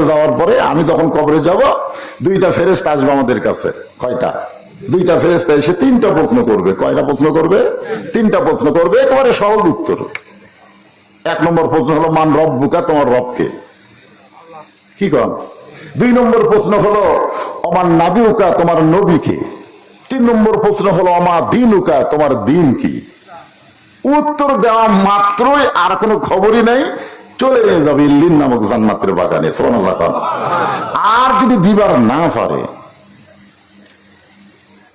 যাওয়ার পরে আমি যখন কবরে যাব, দুইটা ফেরেশতা আসবে আমাদের কাছে। কয়টা? দুইটা ফেরেশতা এসে তিনটা প্রশ্ন করবে। কয়টা প্রশ্ন করবে? তিনটা প্রশ্ন করবে, একেবারে সহজ উত্তর। এক নম্বর প্রশ্ন হলো মান রব্বুকা, তোমার রবকে? কি কন? দুই নম্বর প্রশ্ন হলো অমান নাবিউকা, তোমার নবীকে? তিন নম্বর প্রশ্ন হলো অমা দিনুকা, তোমার দিন কি? উত্তর দেওয়া মাত্রই আর কোনো খবরই নাই, চলে নিয়ে যাবে ইল্লিন নামক জান্নাতের বাগানে। সুবহানাল্লাহ। আর যদি দিবার না পারে,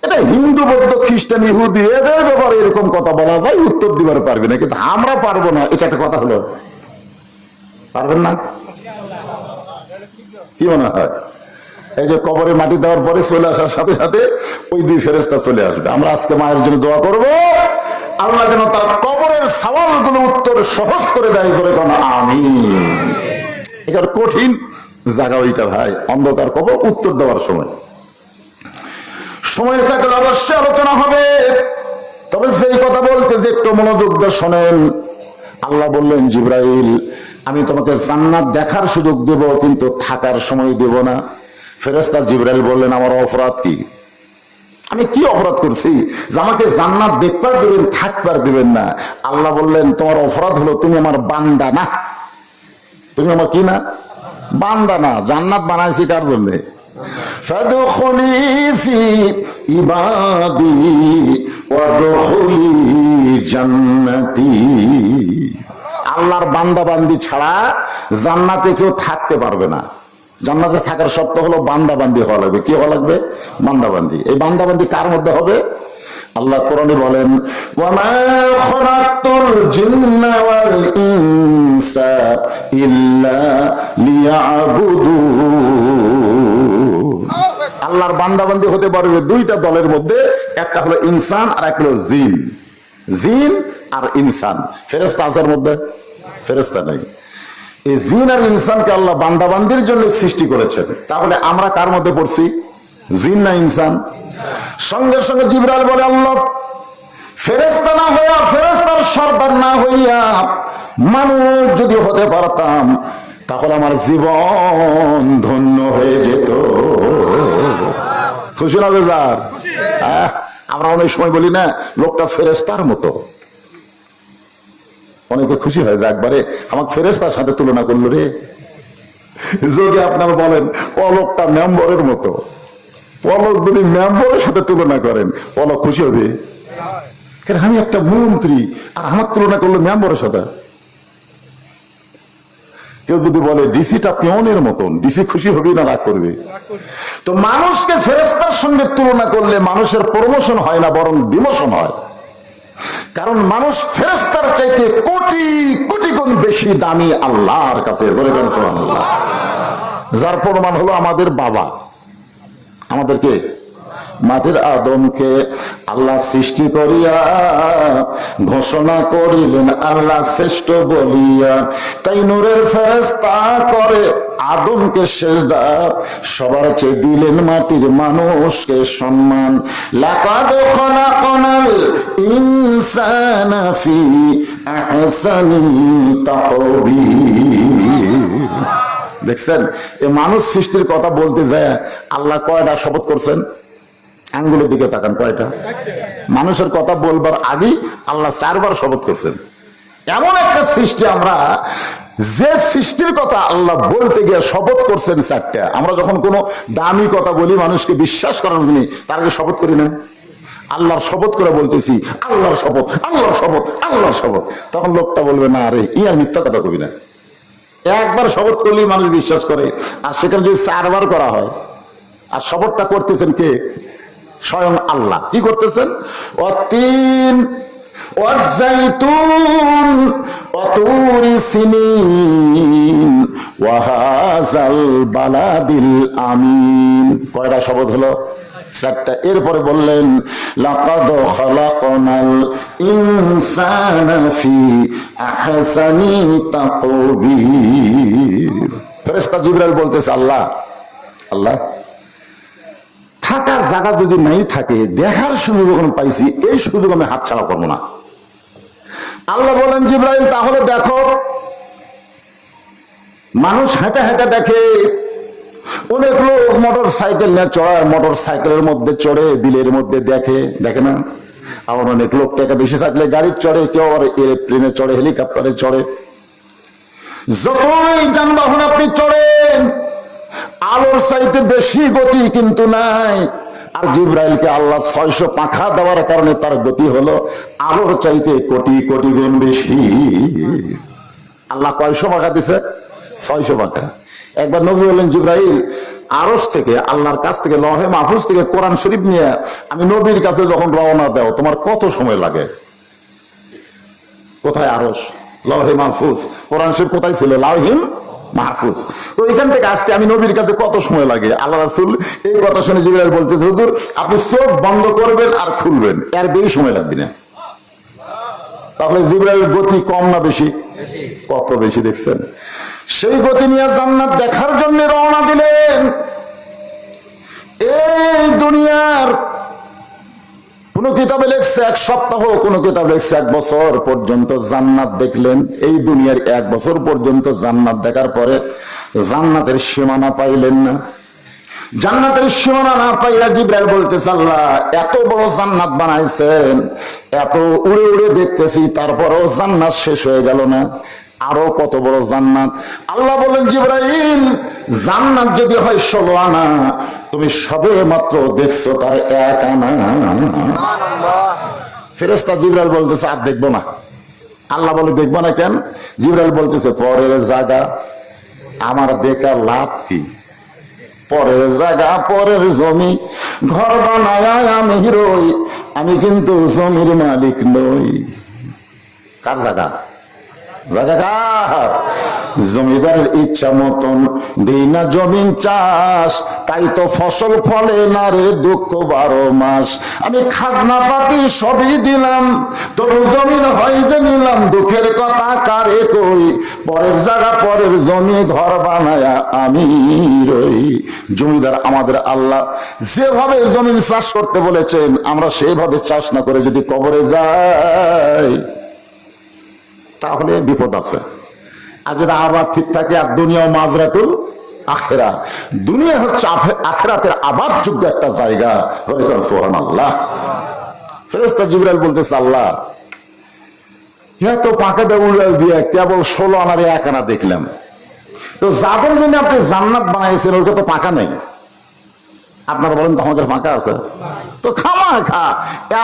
এটা হিন্দু, বৌদ্ধ, খ্রিস্টান, ইহুদি এদের ব্যাপারে এরকম কথা বলা যায়, উত্তর দিবার পারবে না, কিন্তু আমরা পারবো না, এটা একটা কথা হলো? পারবেন না? কি মনে হয়? এই যে কবরে মাটি দেওয়ার পরে চলে আসার সাথে সাথে ওই দুই ফেরেশতা চলে আসবে। আমরা আজকে মায়ের জন্য দোয়া করব, আল্লাহ যেন তার কবরের সওয়ালগুলো উত্তর সহজ করে দেয়। জোরে কোন আমিন। এটা কঠিন জায়গা ওইটা ভাই, অন্ধকার কবর উত্তর দেওয়ার সময়। সময়ের থাকলে অবশ্যই আলোচনা হবে, তবে সেই কথা বলতে যে একটু মনোযোগ দিয়ে শোনেন। আল্লাহ বললেন, জিবরাইল আমি তোমাকে জান্নাত দেখার সুযোগ দেব, কিন্তু থাকার সময় দেব না। ফেরেশতা জিবরাইল বললেন, আমার অপরাধ কি? আমি কি অপরাধ করছি যে আমাকে জান্নাত দেখবার দেবেন, থাকবার দেবেন না? আল্লাহ বললেন, তোমার অপরাধ হলো তুমি আমার বান্দা না। তুমি আমার কি না? বান্দা না। জান্নাত বানাইছি কার জন্য? ফাদখুলি ফি ইবাদি ওয়াদখুলি জান্নাতি। আল্লাহর বান্দা বান্দি ছাড়া জান্নাতে কেউ থাকতে পারবে না। জান্নাতে থাকার শর্ত হলো বান্দা বান্দি হওয়া লাগবে। কি হওয়া লাগবে? বান্দা বান্দি। এই বান্দা বান্দি কার মধ্যে হবে? আল্লাহ কোরআনে বলেন, ওয়ামা খালাকতুল জিন্না ওয়াল ইনসা ইল্লা লিয়াবুদুন। আল্লাহর বান্দা বান্দি হতে পারবে দুইটা দলের মধ্যে, একটা হলো ইনসান আর একটা হলো জিন। জিন আর ইনসান। ফেরেশতা আসার মধ্যে ফেরেশতা নাই। এই জিন আর ইনসানকে আল্লাহ বান্দাবান্দির জন্য সৃষ্টি করেছেন। তাহলে আমরা কার মধ্যে পড়ছি? জিন না ইনসান? সঙ্গে সঙ্গে জিবরাইল বলে, আল্লাহ ফেরেশতা না হইয়া, ফেরেশতার সর্দার না হইয়া মানুষ যদি হতে পারতাম, তাহলে আমার জীবন ধন্য হয়ে যেত। খুশি না বেজার? আমরা অনেক সময় বলি না, লোকটা ফেরেশতার মতো। অনেকে খুশি হয় যে একবারে আমার ফেরেশতার সাথে তুলনা করলো রে। যদি আপনারা বলেন পলকটা মেম্বরের মতো, পলক যদি মেম্বরের সাথে তুলনা করেন, পলক খুশি হবে? কারণ আমি একটা মন্ত্রী, আর আমার তুলনা করলো মেম্বরের সাথে। কেউ যদি বলে ডিসিটা পিয়নের মতন, ডিসি খুশি হবে না রাগ করবে? তো মানুষকে ফেরেশতার সঙ্গে তুলনা করলে মানুষের প্রমোশন হয় না, বরং ডিমোশন হয়। কারণ মানুষ ফেরেশতার চাইতে কোটি কোটি গুণ বেশি দামি আল্লাহর কাছে। সুবহানাল্লাহ। যার প্রমাণ হলো আমাদের বাবা, আমাদেরকে মাটির আদমকে আল্লাহ সৃষ্টি করিয়া ঘোষণা করিলেন আল্লাহ শ্রেষ্ঠ বলিয়া। তাই নূরের ফেরেশতা করে আদমকে সেজদা, সবার চেয়ে দিলেন মাটির মানুষকে সম্মান। লাকাদ খালাকনাল ইনসানা ফি আহসানি তাকবীর। দেখছেন, এই মানুষ সৃষ্টির কথা বলতে যায় আল্লাহ কয়টা শপথ করছেন? আঙ্গুলের দিকে তাকান, কয়টা? মানুষের কথা বলবার আগেই আল্লাহ 4 বার শপথ করছেন। এমন একটা সৃষ্টি আমরা, যে সৃষ্টির কথা আল্লাহ বলতে গিয়ে শপথ করছেন 4টা। আমরা যখন কোনো দামি কথা বলি মানুষকে বিশ্বাস করানোর জন্য, তার আগে শপথ করি না? আল্লাহর শপথ করে বলতেছি, আল্লাহর শপথ, আল্লাহর শপথ, আল্লাহর শপথ। তখন লোকটা বলবে, না রে ইয়া মিথ্যা কথা কবি না। একবার শপথ করলেই মানুষ বিশ্বাস করে, আর সেখানে যদি 4 বার করা হয়, আর শপথটা করতেছেন কে? স্বয়ং আল্লাহ। কি করতেছেন? অতীন ওয়াজাইতুন ওয়াতুরি সিনিন ওয়াহাজাল বালাদিল আমিন। কয়টা শপথ হলো? 4টা। এরপরে বললেন লাকাদ খালাকনাল ইনসানা ফি আহসানি তাকবীর। ফেরেশতা জিবরাইল বলতেছে, আল্লাহ আল্লাহ থাকার জায়গা যদি নাই থাকে, দেখার সুযোগ যখন পাইছি, এই সুযোগ আমি হাতছাড়া করবো না। আল্লাহ বলেন, জিবরাইল তাহলে দেখো। মানুষ হেঁটে হেঁটে দেখে অনেক লোক মোটর সাইকেল নিয়ে চড়ায়, মোটর সাইকেলের মধ্যে চড়ে বিলের মধ্যে দেখে না। আবার অনেক লোক টাকা বেশি থাকলে গাড়ি চড়ে, কেউ আবার এরোপ্লেনে চড়ে, হেলিকপ্টারে চড়ে। যতই যানবাহন আপনি চড়েন, আলোর চাইতে বেশি গতি কিন্তু নাই। আর জিবরাইলকে আল্লাহ 600 পাখা দেওয়ার কারণে তার গতি হলো আলোর চাইতে কোটি কোটি গুণ বেশি। আল্লাহ কয়শো পাখা দিছে? 600 পাখা। একবার নবী বললেন, জিবরাইল আরশ থেকে, আল্লাহর কাছ থেকে, লহে মাহফুজ থেকে কোরআন শরীফ নিয়ে আমি নবীর কাছে যখন রওনা দাও, তোমার কত সময় লাগে? কোথায় আরশ? লহে মাহফুজ। কোরআন শরীফ কোথায় ছিল? লাউহিল মাহফুজ। তো এখান থেকে আসতে আমি নবীর কাছে কত সময় লাগে? আল্লাহ রাসূল এই কথা শুনে জিবরাইল বলতেছে, হুজুর আপনি চোখ বন্ধ করবেন আর খুলবেন, এর বেশি সময় লাগবে না। তাহলে জিবরাইলের গতি কম না বেশি? কত বেশি দেখছেন? সেই গতি নিয়ে জান্নাত দেখার জন্য রওনা দিলেন। এই দুনিয়ার কোন কিতাবে লেখছে 1 সপ্তাহ, কোন কিতাবে লেখছে 1 বছর পর্যন্ত জান্নাত দেখলেন। এই দুনিয়ার 1 বছর পর্যন্ত জান্নাত দেখার পরে জান্নাতের সীমানা পাইলেন না। জান্নাতের সীমানা না পাইয়া জিবরাইল বলতেছে, আল্লাহ এত বড় জান্নাত বানাইছেন, এত উড়ে উড়ে দেখতেছি, তারপরেও জান্নাত শেষ হয়ে গেল না, আরো কত বড় জান্নাত? আল্লাহ বলেন, জিবরাইল জান্নাত যদি হয় 16 আনা, তুমি সবে মাত্র দেখছো তার 1 আনা। ফেরেশতা জিবরাইল বলতেছে, আর দেখবো না। আল্লাহ বলে, দেখবো না কেন? জিবরাইল বলতেছে, পরের জায়গা আমার দেখা লাভ কি? পরের জায়গা, পরের জমি, ঘর বানায় আমি রই, আমি কিন্তু জমির মালিক নই। কার জায়গা? জায়গা কার? জমিদারের ইচ্ছা মতন দিই না জমিন চাষ, তাই তো ফসল ফলে না রে দুঃখ 12 মাস। আমি খাজনা পাতি সবই দিলাম, তবু জমিন হয় যে নিলাম, দুঃখের কথা কারে কই? পরের জায়গা, পরের জমি, ঘর বানায়া আমি রই। জমিদার আমাদের আল্লাহ যেভাবে জমিন চাষ করতে বলেছেন, আমরা সেভাবে চাষ না করে যদি কবরে যাই তাহলে বিপদ আছে। আর যদি আবার ঠিক থাকে, আর দুনিয়া মাজরাতুল আখিরা, দুনিয়া হচ্ছে আখিরাতের আবাদযোগ্য একটা জায়গা। সুবহানাল্লাহ। ফেরেশতা জিবরাইল বলতেছে, আল্লাহ এত পাকাটা উড়াল দিয়ে কেবল 16 আনার 1 আনা দেখলাম, তো যাদের জন্য আপনি জান্নাত বানাইছেন ওর তো পাকা নেই। আপনারা বলেন তো আমাদের ফাঁকা আছে? তো খামাখা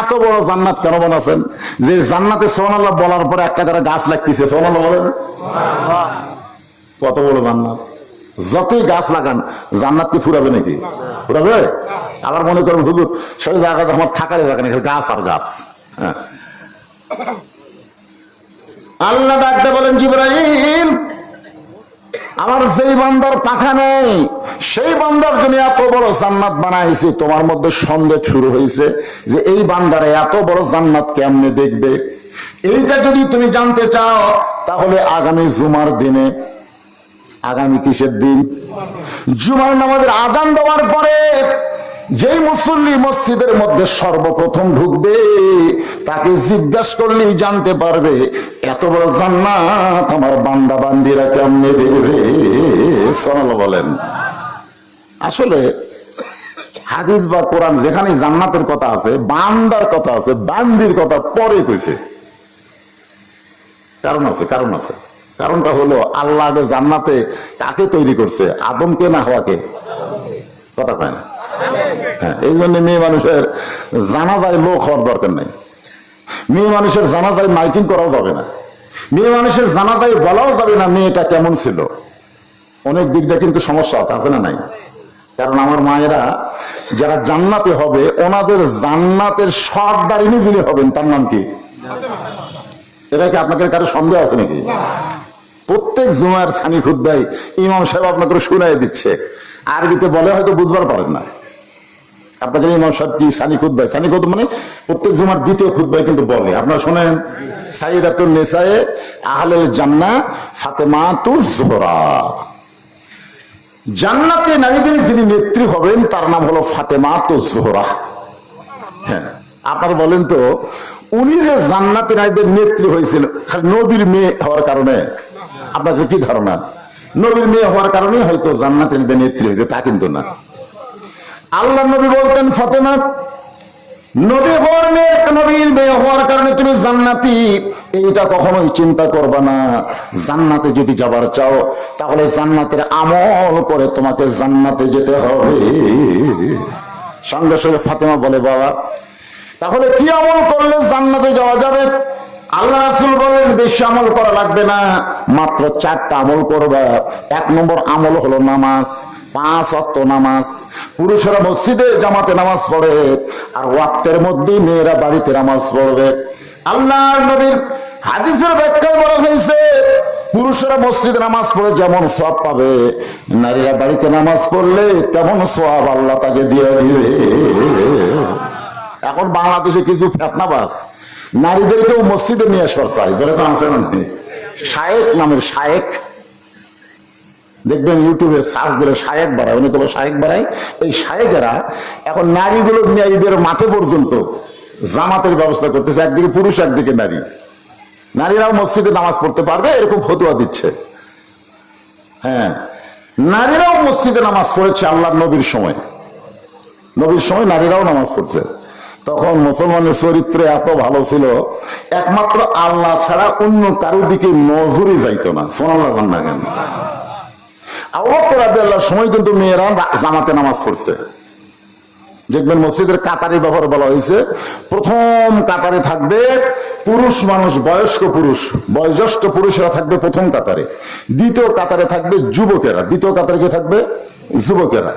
এত বড় জান্নাত কেন বানাচ্ছেন? যে জান্নাতে সুবহানাল্লাহ বলার পরে একটা করে গাছ লাগতেছে। সুবহানাল্লাহ বলেন। কত বড় জান্নাত! যতই গাছ লাগান জান্নাত কি ফুরাবে নাকি? ফুরাবে? আবার মনে করেন হুজুর সেই জায়গাতে আমার থাকারই জায়গা নেই, গাছ আর গাছ। হ্যাঁ, আল্লাহ ডাকতে বলেন, জিবরাইল আমার যেই বান্দার পাখা নেই সেই বান্দার জন্য এত বড় জান্নাত বানাইছি, তোমার মধ্যে সন্দেহ শুরু হয়েছে যে এই বান্দারে এত বড় জান্নাত কেমনে দেখবে। এইটা যদি তুমি জানতে চাও তাহলে আগামী জুমার দিনে, আগামী কিসের দিন? জুমার নামাজের আজান দেওয়ার পরে যেই মুসল্লি মসজিদের মধ্যে সর্বপ্রথম ঢুকবে তাকে জিজ্ঞাসা করলেই জানতে পারবে এত বড় জান্নাত আমার বান্দা বান্দিরা কেমনে দেখবে। সুবহানাল্লাহ বলেন। আসলে হাদিস বা কোরআন যেখানে জান্নাতের কথা আছে, বান্দার কথা আছে, বান্দির কথা পরে কইছে। কারণ আছে, কারণ আছে। কারণটা হলো আল্লাহ জান্নাতে কাকে তৈরি করছে? আদমকে না হাওয়াকে? কথা কয় না। হ্যাঁ, এই জন্য মেয়ে মানুষের জানাজায় লোক হওয়ার দরকার নেই। মেয়ে মানুষের জানাজায় মাইকিং করাও যাবে না, মেয়ে মানুষের জানাজায় বলাও যাবে না মেয়েটা কেমন ছিল। অনেক দিক দিয়ে কিন্তু সমস্যা আছে না নাই? কারণ আমার মায়েরা যারা জান্নাতে হবে, ওনাদের জান্নাতের সর্দারিনী যিনি হবেন তার নাম কি? এটা কি আপনাদের কারো সন্দেহ আছে নাকি? প্রত্যেক জুমার সানি খুতবায় ইমাম সাহেব আপনাকে শুনাই দিচ্ছে, আরবিতে বলে হয়তো বুঝবার পারেন না। আপনাদের ইমাম সাহেব কি সানি খুতবায়, সানি খুতবা মানে প্রত্যেক জুমার দ্বিতীয় খুতবায় কিন্তু বলে, আপনারা শোনেন, সাইয়্যিদাতুন নিসায়ে আহলুল জান্নাহ ফাতেমাতুজ যোহরা, জান্নাতে নারীদের যিনি নেত্রী হবেন তার নাম হলো ফাতেমাতুজ যোহরা। হ্যাঁ, আপনারা বলেন তো উনি যে জান্নাতে নারীদের নেত্রী হয়েছিল খালি নবীর মেয়ে হওয়ার কারণে, আপনাদের কি ধারণা? নবীর মেয়ে হওয়ার কারণে হয়তো জান্নাতের নেত্রী হয়েছে, তা কিন্তু না। আল্লাহ নবী বলতেন, ফাতেমা, নবীর মেয়ে হওয়ার কারণে তুমি জান্নাতি, এইটা কখনোই চিন্তা করবা না। জান্নাতে যদি যাবার চাও তাহলে জান্নাতের আমল করে তোমাকে জান্নাতে যেতে হবে। সঙ্গে সঙ্গে ফাতেমা বলে, বাবা তাহলে কি আমল করলে জান্নাতে যাওয়া যাবে? আল্লাহ রাসূল বলেন, বেশি আমল করা লাগবে না, মাত্র 4টা আমল করবা। 1 নম্বর আমল হলো নামাজ, 5 ওয়াক্ত নামাজ। পুরুষেরা মসজিদে জামাতে নামাজ পড়ে, আর ওয়াক্তের মধ্যে মেয়েরা বাড়িতে নামাজ পড়বে। আল্লাহর নবীর হাদিসের ব্যাখ্যায় বলা হয়েছে, পুরুষেরা মসজিদে নামাজ পড়ে যেমন সওয়াব পাবে, নারীরা বাড়িতে নামাজ পড়লে তেমন সওয়াব আল্লাহ তাকে দিয়ে দিবে। এখন বাংলাদেশে কিছু ফেতনাবাজ নারীদেরকেও মসজিদে নিয়ে আসবার চাই, যেরকম আছে শায়েক নামের শায়েক, দেখবেন ইউটিউবে সার্চ দিলে শায়েক বাড়ায়, অনেকগুলো শায়েক বাড়ায়। এই শায়েকেরা এখন নারীগুলো নিয়ে ঈদের মাঠে পর্যন্ত জামাতের ব্যবস্থা করতেছে, একদিকে পুরুষ একদিকে নারী, নারীরাও মসজিদে নামাজ পড়তে পারবে এরকম ফতোয়া দিচ্ছে। হ্যাঁ, নারীরাও মসজিদে নামাজ পড়েছে আল্লাহর নবীর সময়, নবীর সময় নারীরাও নামাজ পড়ছে। তখন মুসলমানের চরিত্র এত ভালো ছিল, একমাত্র আল্লাহ ছাড়া অন্য কারোর দিকে নজরই যাইতো না। সুবহানাল্লাহ না কেন? আবু বকর রাদিয়াল্লাহু সময় কিন্তু মেয়েরা জামাতে নামাজ পড়ছে। দেখবেন মসজিদের কাতারের ব্যাপারে বলা হয়েছে, প্রথম কাতারে থাকবে পুরুষ মানুষ, বয়স্ক পুরুষ, বয়োজ্যেষ্ঠ পুরুষেরা থাকবে প্রথম কাতারে, দ্বিতীয় কাতারে থাকবে যুবকেরা, দ্বিতীয় কাতারে কে থাকবে? যুবকেরা।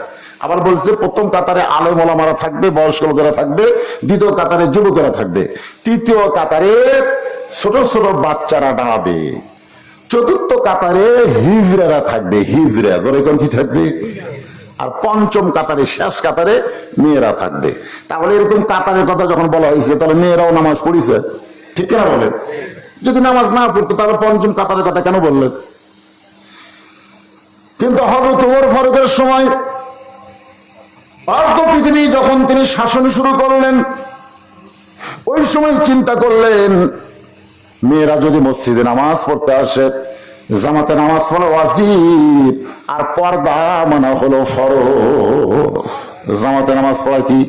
আবার বলছে প্রথম কাতারে আলেম ওলামারা থাকবে, বয়স্ক লোকেরা থাকবে, দ্বিতীয় কাতারে যুবকেরা থাকবে, তৃতীয় কাতারে ছোট ছোট বাচ্চারা দাঁড়াবে, চতুর্থ কাতারে হিজড়ারা থাকবে, হিজড়া যেরকম কি থাকবে, আর পঞ্চম কাতারে শেষ কাতারে মেয়েরা থাকবে। তাহলে এরকম কাতারের কথা যখন বলা হয়েছে, তাহলে মেয়েরাও নামাজ পড়িছে, ঠিক কিনা বলেন? যদি নামাজ না পড়তো তাহলে পঞ্চম কাতারের কথা কেন বললেন? কিন্তু হযরত ওমর ফারুকের সময় অর্ধ পৃথিবী যখন তিনি শাসন শুরু করলেন, ওই সময় চিন্তা করলেন, মেয়েরা যদি মসজিদে নামাজ পড়তে আসে, জামাতে নামাজ পড়া ওয়াজিব, আর পর্দা মানা হলো ফরজ। জামাতে নামাজ পড়া কি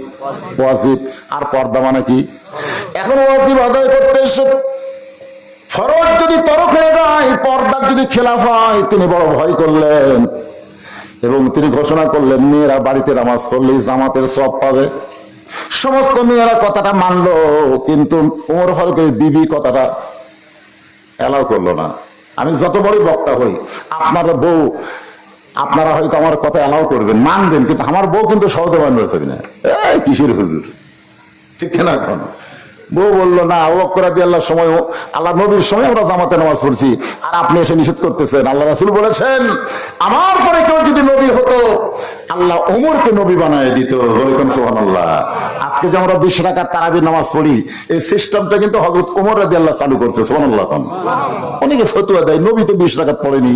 ওয়াজিব, আর পর্দা মানে কি? এখন ওয়াজিব আদায় করতে এসে ফরজ যদি তরক হয়ে যায়, পর্দার যদি খেলাফ হয়, তিনি বড় ভয় করলেন এবং তিনি ঘোষণা করলেন, মেয়েরা বাড়িতে নামাজ পড়লেই জামাতের সওয়াব পাবে। সমস্ত মেয়েরা কথাটা মানলো, কিন্তু ওমর ফারুকের বিবি কথাটা এলাও করলো না। আমি যত বড়ই বক্তা হই, আপনারা বউ, আপনারা হয়তো আমার কথা এলাও করবেন, মানবেন, কিন্তু আমার বউ কিন্তু সহজে মানবে না। এই কিসের হুজুর, ঠিক না? এখন বউ বললো, না, আবু বকর রাদিয়াল্লাহু সময়, আল্লাহ নবীর সময় আমরা জামাতে নামাজ পড়ছি, আর আপনি এসে নিষেধ করতেছেন। আল্লাহ রাসূল বলেছেন, আমার পরে কেউ যদি নবী হতো, আল্লাহ ওমরকে নবী বানায় দিত। বলেন সুবহানাল্লাহ। আজকে যে আমরা 20 রাকাত তারাবির নামাজ পড়ি, এই সিস্টেমটা কিন্তু হযরত ওমর রাদিয়াল্লাহু চালু করছে। সুবহানাল্লাহ। অনেকে ফতোয়া দেয়, নবী তো 20 রাকাত পড়েনি।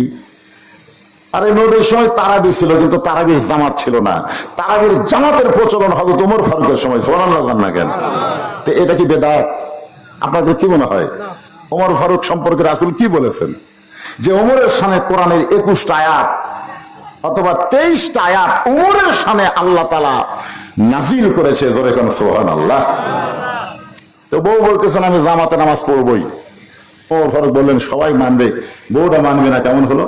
আরে নবীর সময় তারাবি ছিল, কিন্তু তারাবির জামাত ছিল না। তারাবির জামাতের প্রচলন হযরত ওমর ফারুকের সময়। সুবহানাল্লাহ না কেন? তো এটা কি বেদাত? আপনাদের কি মনে হয়? ওমর ফারুক সম্পর্কে রাসূল কি বলেছেন? যে ওমরের শানে কোরআনের 21টা আয়াত অথবা 23টা আয়াত ওমরের শানে আল্লাহ তাআলা নাজিল করেছে। জোরে কোন সুবহানাল্লাহ। তো বউ বলতেছেন, আমি জামাতে নামাজ পড়বই। ওমর ফারুক বললেন, সবাই মানবে, বউটা মানবে না, কেমন হলো?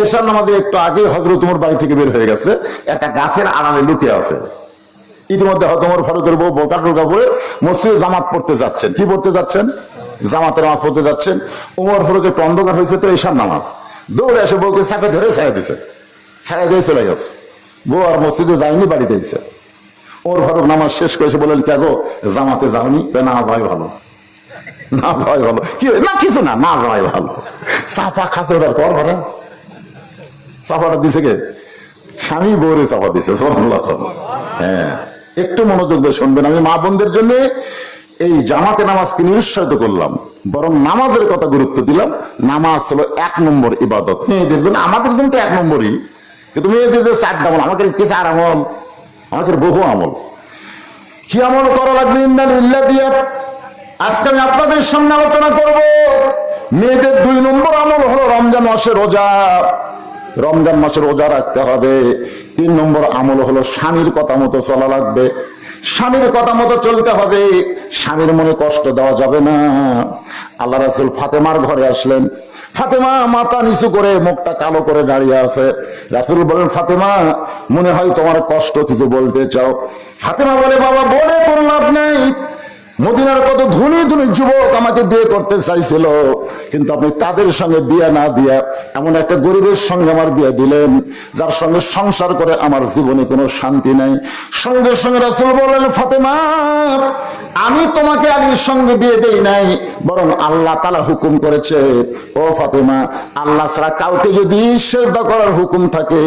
এশার নামাজে একটু আগে হযরত ওমর বাড়ি থেকে বের হয়ে গেছে, একটা গাছের আড়ালে লুকিয়ে আছে। ইতিমধ্যে হযরত ওমর ফারুকের বউ বোরকা টোরকা পরে মসজিদে জামাত পড়তে যাচ্ছেন। কি পড়তে যাচ্ছেন? জামাতের নামাজ পড়তে যাচ্ছেন। ওমর ফারুকের একটু অন্ধকার হয়েছে, তো এশার নামাজ, দৌড়ে এসে বউকে চাপে ধরে ছেড়ে দিছে, ছেড়ে দিয়ে চলে গেছে। বউ আর মসজিদে যায়নি, বাড়িতে এসে ওমর ফারুক নামাজ শেষ করেছে, বললেন, কে গো, জামাতে যাওনি? না ভাই ভালো, না ভাই ভালো। কি না কিছু না, না ভাই ভালো। চাপা খাচ্ছে ওটার কর ভরা, চাপাটা দিছে কে? স্বামী বউরে চাপা দিছে। হ্যাঁ, একটু মনোযোগ দিয়ে শুনবেন। আমি মা বোনদের জন্য এই জামাতে নামাজকে নিরুৎসাহিত করলাম, বরং নামাজের কথা গুরুত্ব দিলাম। নামাজ হলো 1 নম্বর ইবাদত মেয়েদের জন্য। আমাদের জন্য তো 1 নম্বরই, কিন্তু মেয়েদের যে 4টা আমল, আমাকে কি 4 আমল, আমাকে বহু আমল। কি আমল করা লাগবে? ইন্নালিল্লাহ দিয়া আজকে আমি আপনাদের সামনে আলোচনা করব। মেয়েদের 2 নম্বর আমল হলো রমজান মাসে রোজা। রমজান মাসে রোজা রাখতে হবে। 3 নম্বর আমল হলো স্বামীর কথা মতো চলা লাগবে। স্বামীর কথা মতো চলতে হবে, স্বামীর মনে কষ্ট দেওয়া যাবে না। আল্লাহ রাসূল ফাতেমার ঘরে আসলেন। ফাতেমা মাথা নিচু করে, মুখটা কালো করে দাঁড়িয়ে আছে। রাসূল বলেন, ফাতেমা মনে হয় তোমার কষ্ট, কিছু বলতে চাও? ফাতেমা বলে, বাবা বলে কোনো লাভ নেই। মদিনার কত ধনী ধনী যুবক আমাকে বিয়ে করতে চাইছিল, কিন্তু আপনি তাদের সঙ্গে বিয়ে না দিয়া এমন একটা গরিবের সঙ্গে আমার বিয়ে দিলেন, যার সঙ্গে সংসার করে আমার জীবনে কোনো শান্তি নাই। সঙ্গে সঙ্গে রাসূল বললেন, ফাতেমা আমি তোমাকে আলীর সঙ্গে বিয়ে দেই নাই, বরং আল্লাহ তাআলা হুকুম করেছে, ও ফাতেমা আল্লাহ ছাড়া কাউকে যদি সিজদা করার হুকুম থাকে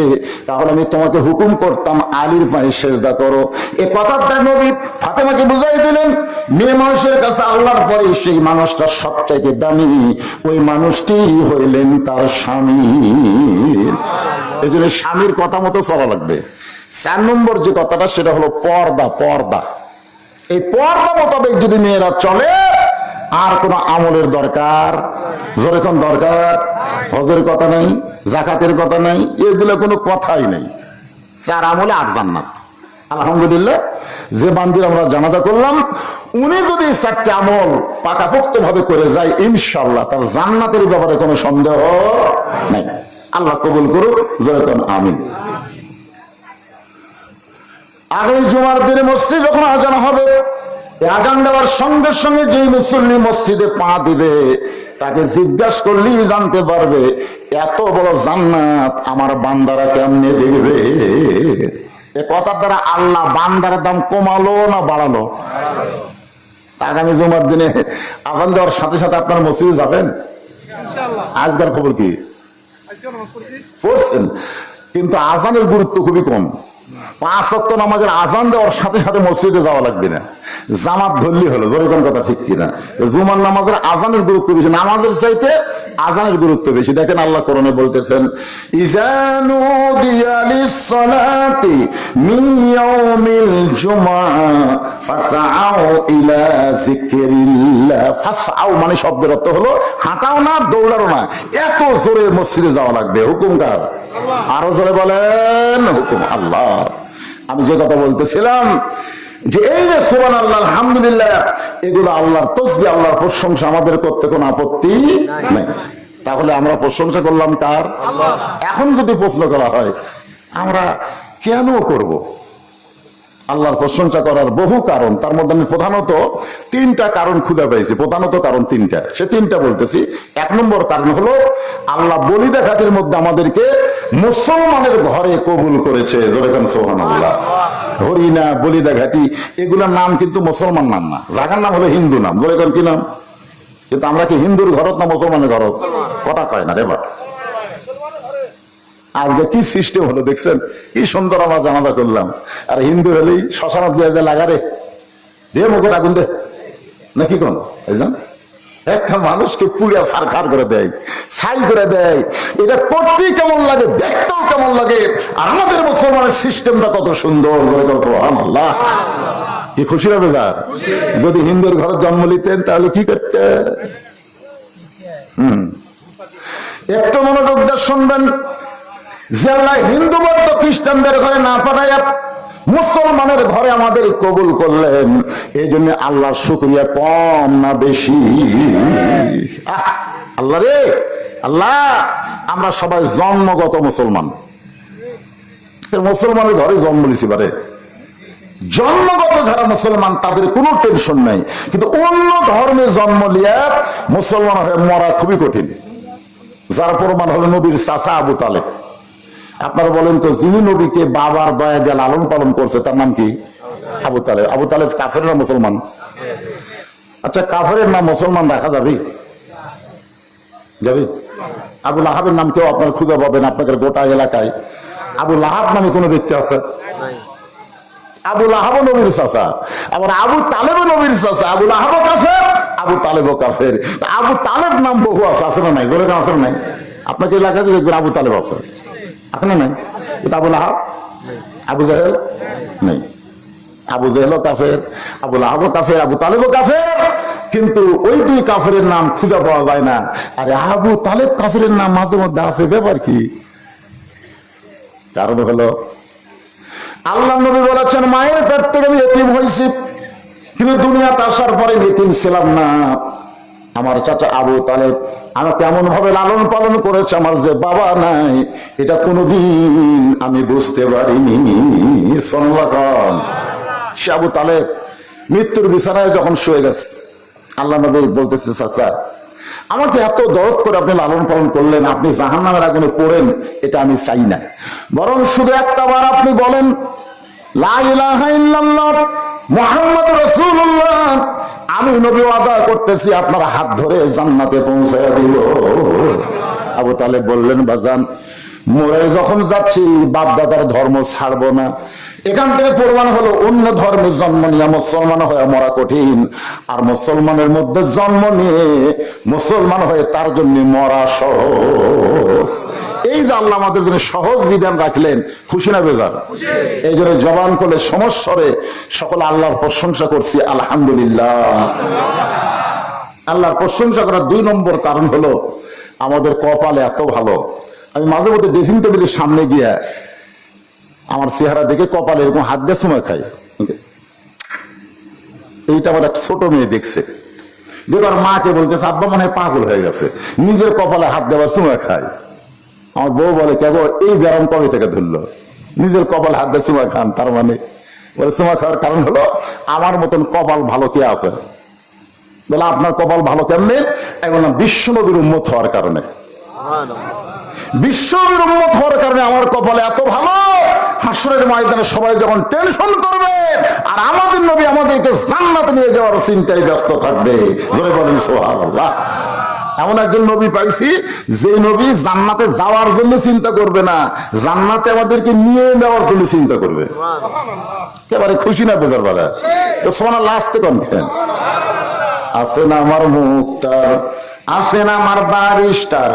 তাহলে আমি তোমাকে হুকুম করতাম আলীর পায়ে সিজদা করো। এ কথাটা নবী ফাতেমাকে বুঝাই দিলেন। মেয়ে মানুষের কাছে আল্লাহর পরে সেই মানুষটা সবচাইতে দামি, ওই মানুষটি হইলেন তার স্বামী। এই জন্য স্বামীর কথা মতো চলা লাগবে। 4 নম্বর যে কথাটা সেটা হলো পর্দা। পর্দা, এই পর্দা মোতাবেক যদি মেয়েরা চলে, আর কোন আমলের দরকার, যেরকম দরকার হজের কথা নাই, যাকাতের কথা নাই, এগুলো কোনো কথাই নেই। 4 আমলে 8 জান্নাত। আলহামদুলিল্লাহ, যে বান্দির আমরা জানাজা করলাম, উনি যদি 4টি আমল পাকাপোক্ত ভাবে করে যায়, ইনশাআল্লাহ তার জান্নাতের ব্যাপারে কোনো সন্দেহ নাই। আল্লাহ কবুল করুক, যেরকম আমিন। আগামী জুমার দিনে মসজিদ যখন আজান হবে, আজান দেওয়ার সঙ্গে সঙ্গে যেই মুসল্লি মসজিদে পা দিবে, তাকে জিজ্ঞাসা করলেই জানতে পারবে এত বড় জান্নাত আমার বান্দারা কেমনে দেখবে। এ কথার দ্বারা আল্লাহ বান্দার দাম কমালো না বাড়ালো? আগামী জুমার দিনে আজান দেওয়ার সাথে সাথে আপনার মসজিদে যাবেন? আজকের খবর কি পড়ছেন? কিন্তু আজানের গুরুত্ব খুবই কম। 5 ওয়াক্ত নামাজের আজান দেওয়ার সাথে সাথে মসজিদে যাওয়া লাগবে না, জামাত ধরলি হলো। যেরকম কথা ঠিক কিনা? জুমার নামাজের আজানের গুরুত্ব বেশি, নামাজের চাইতে আজানের গুরুত্ব বেশি। দেখেন আল্লাহ কোরআনে বলতেছেন, ইজানু দিয়ালিস সালাতি মিন ইয়াউমিল জুমআ ফাসআউ ইলা যিকরিল্লাহ। ফাসআউ মানে শব্দের অর্থ হলো হাঁটাও না, দৌড়াও না, এত জোরে মসজিদে যাওয়া লাগবে। হুকুম কার? আরো জোরে বলেন, হুকুম আল্লাহ। আমি যে কথা বলতেছিলাম যে এই যে সুবহানাল্লাহ, আলহামদুলিল্লাহ, এগুলো আল্লাহর তাসবিহ, আল্লাহর প্রশংসা, আমাদের করতে কোনো আপত্তি নাই। তাহলে আমরা প্রশংসা করলাম কার? আল্লাহ। এখন যদি প্রশ্ন করা হয় আমরা কেন করব, আল্লাহর প্রশংসা করার বহু কারণ, তার মধ্যে আমি প্রধানত 3টা কারণ খুঁজে পেয়েছি। প্রধানত কারণ 3টা, সে 3টা বলতেছি। 1 নম্বর কারণ হলো আল্লাহ বলিদা ঘাটের মধ্যে আমাদেরকে মুসলমানের ঘরে কবুল করেছে। যেরকম সুবহানাল্লাহ, হরিণা, বলিদা ঘাটি, এগুলোর নাম কিন্তু মুসলমান নাম না, জায়গার নাম হলো হিন্দু নাম। যেরকম কি নাম? কিন্তু আমরা কি হিন্দুর ঘরত না মুসলমানের ঘরত? কথা কয় না রে বা। আজকে কি সিস্টেম হলো দেখছেন? কি সুন্দর আমরা জানাজা করলাম, আর হিন্দু হলেই শ্মশানত দিয়ে যায় লাগারে দিয়ে মুখে আগুন দে নাকি কোন একটা মানুষকে পুড়িয়া সারখার করে দেয়, ছাই করে দেয়। এটা করতেই কেমন লাগে, দেখতেও কেমন লাগে। আর আমাদের মুসলমানের সিস্টেমটা কত সুন্দর। আল্লাহ, কি খুশি হবে যার। যদি হিন্দুর ঘরে জন্ম নিতেন তাহলে কি করতেন? একটু মনোযোগ দিয়ে শুনবেন, যে আল্লাহ হিন্দু বৌদ্ধ খ্রিস্টানদের ঘরে না পাঠাইয়া মুসলমানের ঘরে আমাদের কবুল করলেন, এই জন্য আল্লাহর শুকরিয়া কম না বেশি? আল্লাহ রে আল্লাহ, আমরা সবাই জন্মগত মুসলমান, মুসলমানের ঘরে জন্ম নিছি পারে। জন্মগত যারা মুসলমান তাদের কোনো টেনশন নাই, কিন্তু অন্য ধর্মে জন্ম নিয়ে মুসলমান হয়ে মরা খুবই কঠিন। যার প্রমাণ হলো নবীর চাচা আবু তালেব। আপনারা বলেন তো, যিনি নবীকে বাবার দয়া দিয়ে লালন পালন করছে তার নাম কি? আবু তালেব। আবু তালেব কাফের না মুসলমান? আচ্ছা, কাফের নাম মুসলমান রাখা যাবে? যাবে? আবু লাহাবের নাম কেউ আপনার খুঁজে পাবেন আপনাদের গোটা এলাকায়? আবু লাহাব নামে কোনো ব্যক্তি আছে? আবু লাহাবও নবীর চাচা, আবার আবু তালেবও নবীর চাচা। আবু লাহাবও কাফের, আবু তালেবও কাফের। আবু তালেব নাম বহু আছে, আছে না নাই? জোরে আছে না নাই? আপনাকে এলাকাতে দেখবেন আবু তালেব আছে, আছে না নাই? কিন্তু আবু লাহাব, আবু জাহেল নেই। আবু জাহেলও কাফের, আবু লাহাবও কাফের, আবু তালেবও কাফের। কিন্তু ওই 2 কাফেরের নাম খুঁজে পাওয়া যায় না। আরে আবু তালেব কাফেরের নাম মাঝে মধ্যে আছে, ব্যাপার কি? কারণ হলো আল্লাহ নবী বলেছেন, মায়ের পেট থেকে আমি এতিম হয়েছি, কিন্তু দুনিয়াতে আসার পরে এতিম ছিলাম না। আমার চাচা আবু তালেব আমাকে এমন ভাবে লালন পালন করেছে, আমার যে বাবা নাই এটা কোনোদিন আমি বুঝতে পারিনি। সে আবু তালেব মৃত্যুর বিছানায় যখন শুয়ে গেছে, আল্লাহ নবী বলতেছে, চাচা আমাকে এত দরদ করে আপনি লালন পালন করলেন, আপনি জাহান্নামের আগুনে পড়েন এটা আমি চাই না, বরং শুধু একটা বার আপনি বলেন লা ইলাহা ইল্লাল্লাহ মুহাম্মাদুর রাসূলুল্লাহ, আমি নবী ওয়াদা করতেছি আপনার হাত ধরে জান্নাতে পৌঁছায়া দিব। আবু তালেব বললেন, বাজান মরে যখন যাচ্ছি বাপ দাদার ধর্ম ছাড়বো না। এখান থেকে প্রমাণ হলো অন্য ধর্মে জন্ম নিয়ে মুসলমান হয়ে মরা কঠিন, আর মুসলমানের মধ্যে জন্ম নিয়ে মুসলমান হয়ে তার জন্য মরা সহজ। এই যে আল্লাহ আমাদের জন্য সহজ বিধান রাখলেন, খুশি না বেজার? এই জন্য জবান করলে সমস্যরে সকল আল্লাহর প্রশংসা করছি, আলহামদুলিল্লাহ। আল্লাহর প্রশংসা করার 2 নম্বর কারণ হলো আমাদের কপালে এত ভালো। আমি মাঝে মধ্যে ড্রেসিং টেবিলের সামনে গিয়ে আমার চেহারা দেখে কপালে এরকম হাত দিয়ে সময় খাই। এইটা আমার একটা ছোট মেয়ে দেখছে, যে তার মাকে বলতেছে আব্বা মনে হয় পাগল হয়ে গেছে, নিজের কপালে হাত দেওয়ার সময় খায়। আমার বউ বলে, কেবল এই ব্যায়াম কবে থেকে ধরলো? নিজের কপালে হাত দিয়ে সময় খান, তার মানে বলে সময় খাওয়ার কারণ হলো আমার মতন কপাল ভালো কে আছে? বলে আপনার কপাল ভালো কেমনে? এখন বিশ্ব নবীর উম্মত হওয়ার কারণে। বিশ্বনবীর উম্মত হওয়ার কারণে আমার কপালে এত ভালো, হাসরের ময়দানে সবাই যখন টেনশন করবে আর আমাদের নবী আমাদেরকে জান্নাতে নিয়ে যাওয়ার চিন্তায় ব্যস্ত থাকবে। জোরে বলেন সুবহানাল্লাহ। এমন একজন নবী পাইছি যে নবী জান্নাতে যাওয়ার জন্য চিন্তা করবে না, জান্নাতে আমাদেরকে নিয়ে নেওয়ার জন্য চিন্তা করবে। একেবারে খুশি না বেজার বেলা? তো সুবহানাল্লাহ আসতে কোন আছে না আমার মুক্তার, আছে না আমার বারিস্টার,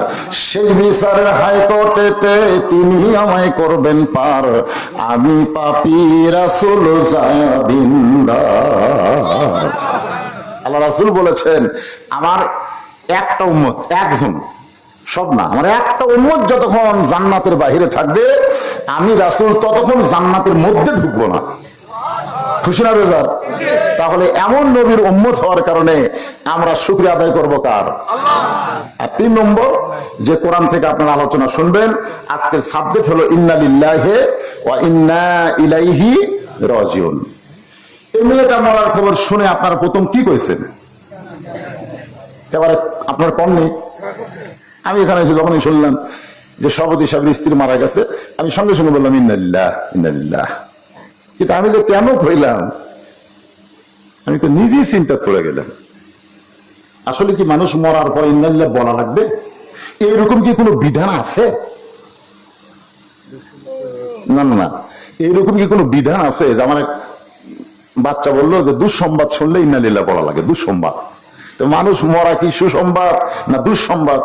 সেই বিচারের হাইকোর্টেতে তিনি আমায় করবেন পার, আমি পাপী রাসূল জাবিন্দার। আল্লাহ রাসূল বলেছেন, আমার একটা উম্মত, একজন, সব না, আমার একটা উম্মত যতক্ষণ জান্নাতের বাহিরে থাকবে, আমি রাসূল ততক্ষণ জান্নাতের মধ্যে ঢুকবো না। খুশি না বেজার? তাহলে এমন নবীর উম্মত হওয়ার কারণে আমরা শুকরিয়া আদায় করবো কার? আর 3 নম্বর যে কোরআন থেকে আপনারা আলোচনা শুনবেন, আজকের সাবজেক্ট হলো ইন্না লিল্লাহি ওয়া ইন্না ইলাইহি রাজিউন। এই মেয়েটা মরার খবর শুনে আপনারা প্রথম কি কইছেন? এবারে আপনার কম নেই। আমি এখানে এসে যখনই শুনলাম যে সভাপতি সাহেবের স্ত্রী মারা গেছে, আমি সঙ্গে সঙ্গে বললাম ইন্না লিল্লাহ ইন্না লিল্লাহ। কিন্তু আমি তো কেন কইলাম, আমি তো নিজেই চিন্তা পড়ে গেলাম। আসলে কি মানুষ মরার পর ইন্না লিল্লাহ বলা লাগবে? এইরকম কি কোনো বিধান আছে? না না না, এইরকম কি কোনো বিধান আছে? যে আমার বাচ্চা বললো যে দুঃসংবাদ শুনলে ইন্না লিল্লাহ বলা লাগে, দুঃসংবাদ। তো মানুষ মরা কি সুসংবাদ না দুঃসংবাদ?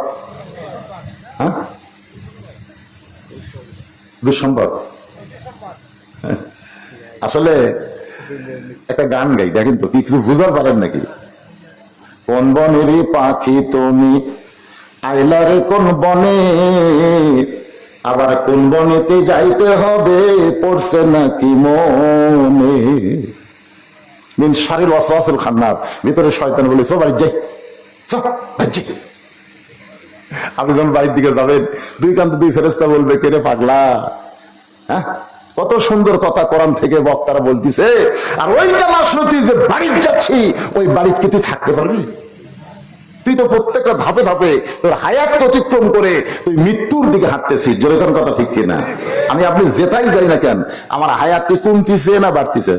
হ্যাঁ, দুঃসংবাদ। আসলে একটা গান গাই, দেখেন তো কি কিছু বুঝতে পারেন নাকি? কোন বনেরই পাখি তুমি আইলা রে কোন বনে, আবার কোন বনেতে যাইতে হবে পড়ছে নাকি মনে। মিন শারিল ওয়াসওয়াসিল খান্নাস, ভিতরে শয়তান বলে চল বাড়ি যাই, আপনি যখন বাড়ির দিকে যাবেন 2 কান্দে 2 ফেরেশতা বলবে, কে রে পাগলা? হ্যাঁ, কত সুন্দর কথা কোরআন থেকে বক্তারা বলতিছে। আর ওইটা না শুনতে যে বাড়ি যাচ্ছি, ওই বাড়িতে কি তুই থাকতে পারবি? তুই তো প্রত্যেকটা ধাপে ধাপে তোর হায়াতকে অতিক্রম করে তুই মৃত্যুর দিকে হাঁটতেছিস। জোরে কোন কথা ঠিক কিনা? আমি আপনি যেটাই যাই না কেন, আমার হায়াত কি কমতিছে না বাড়তিছে?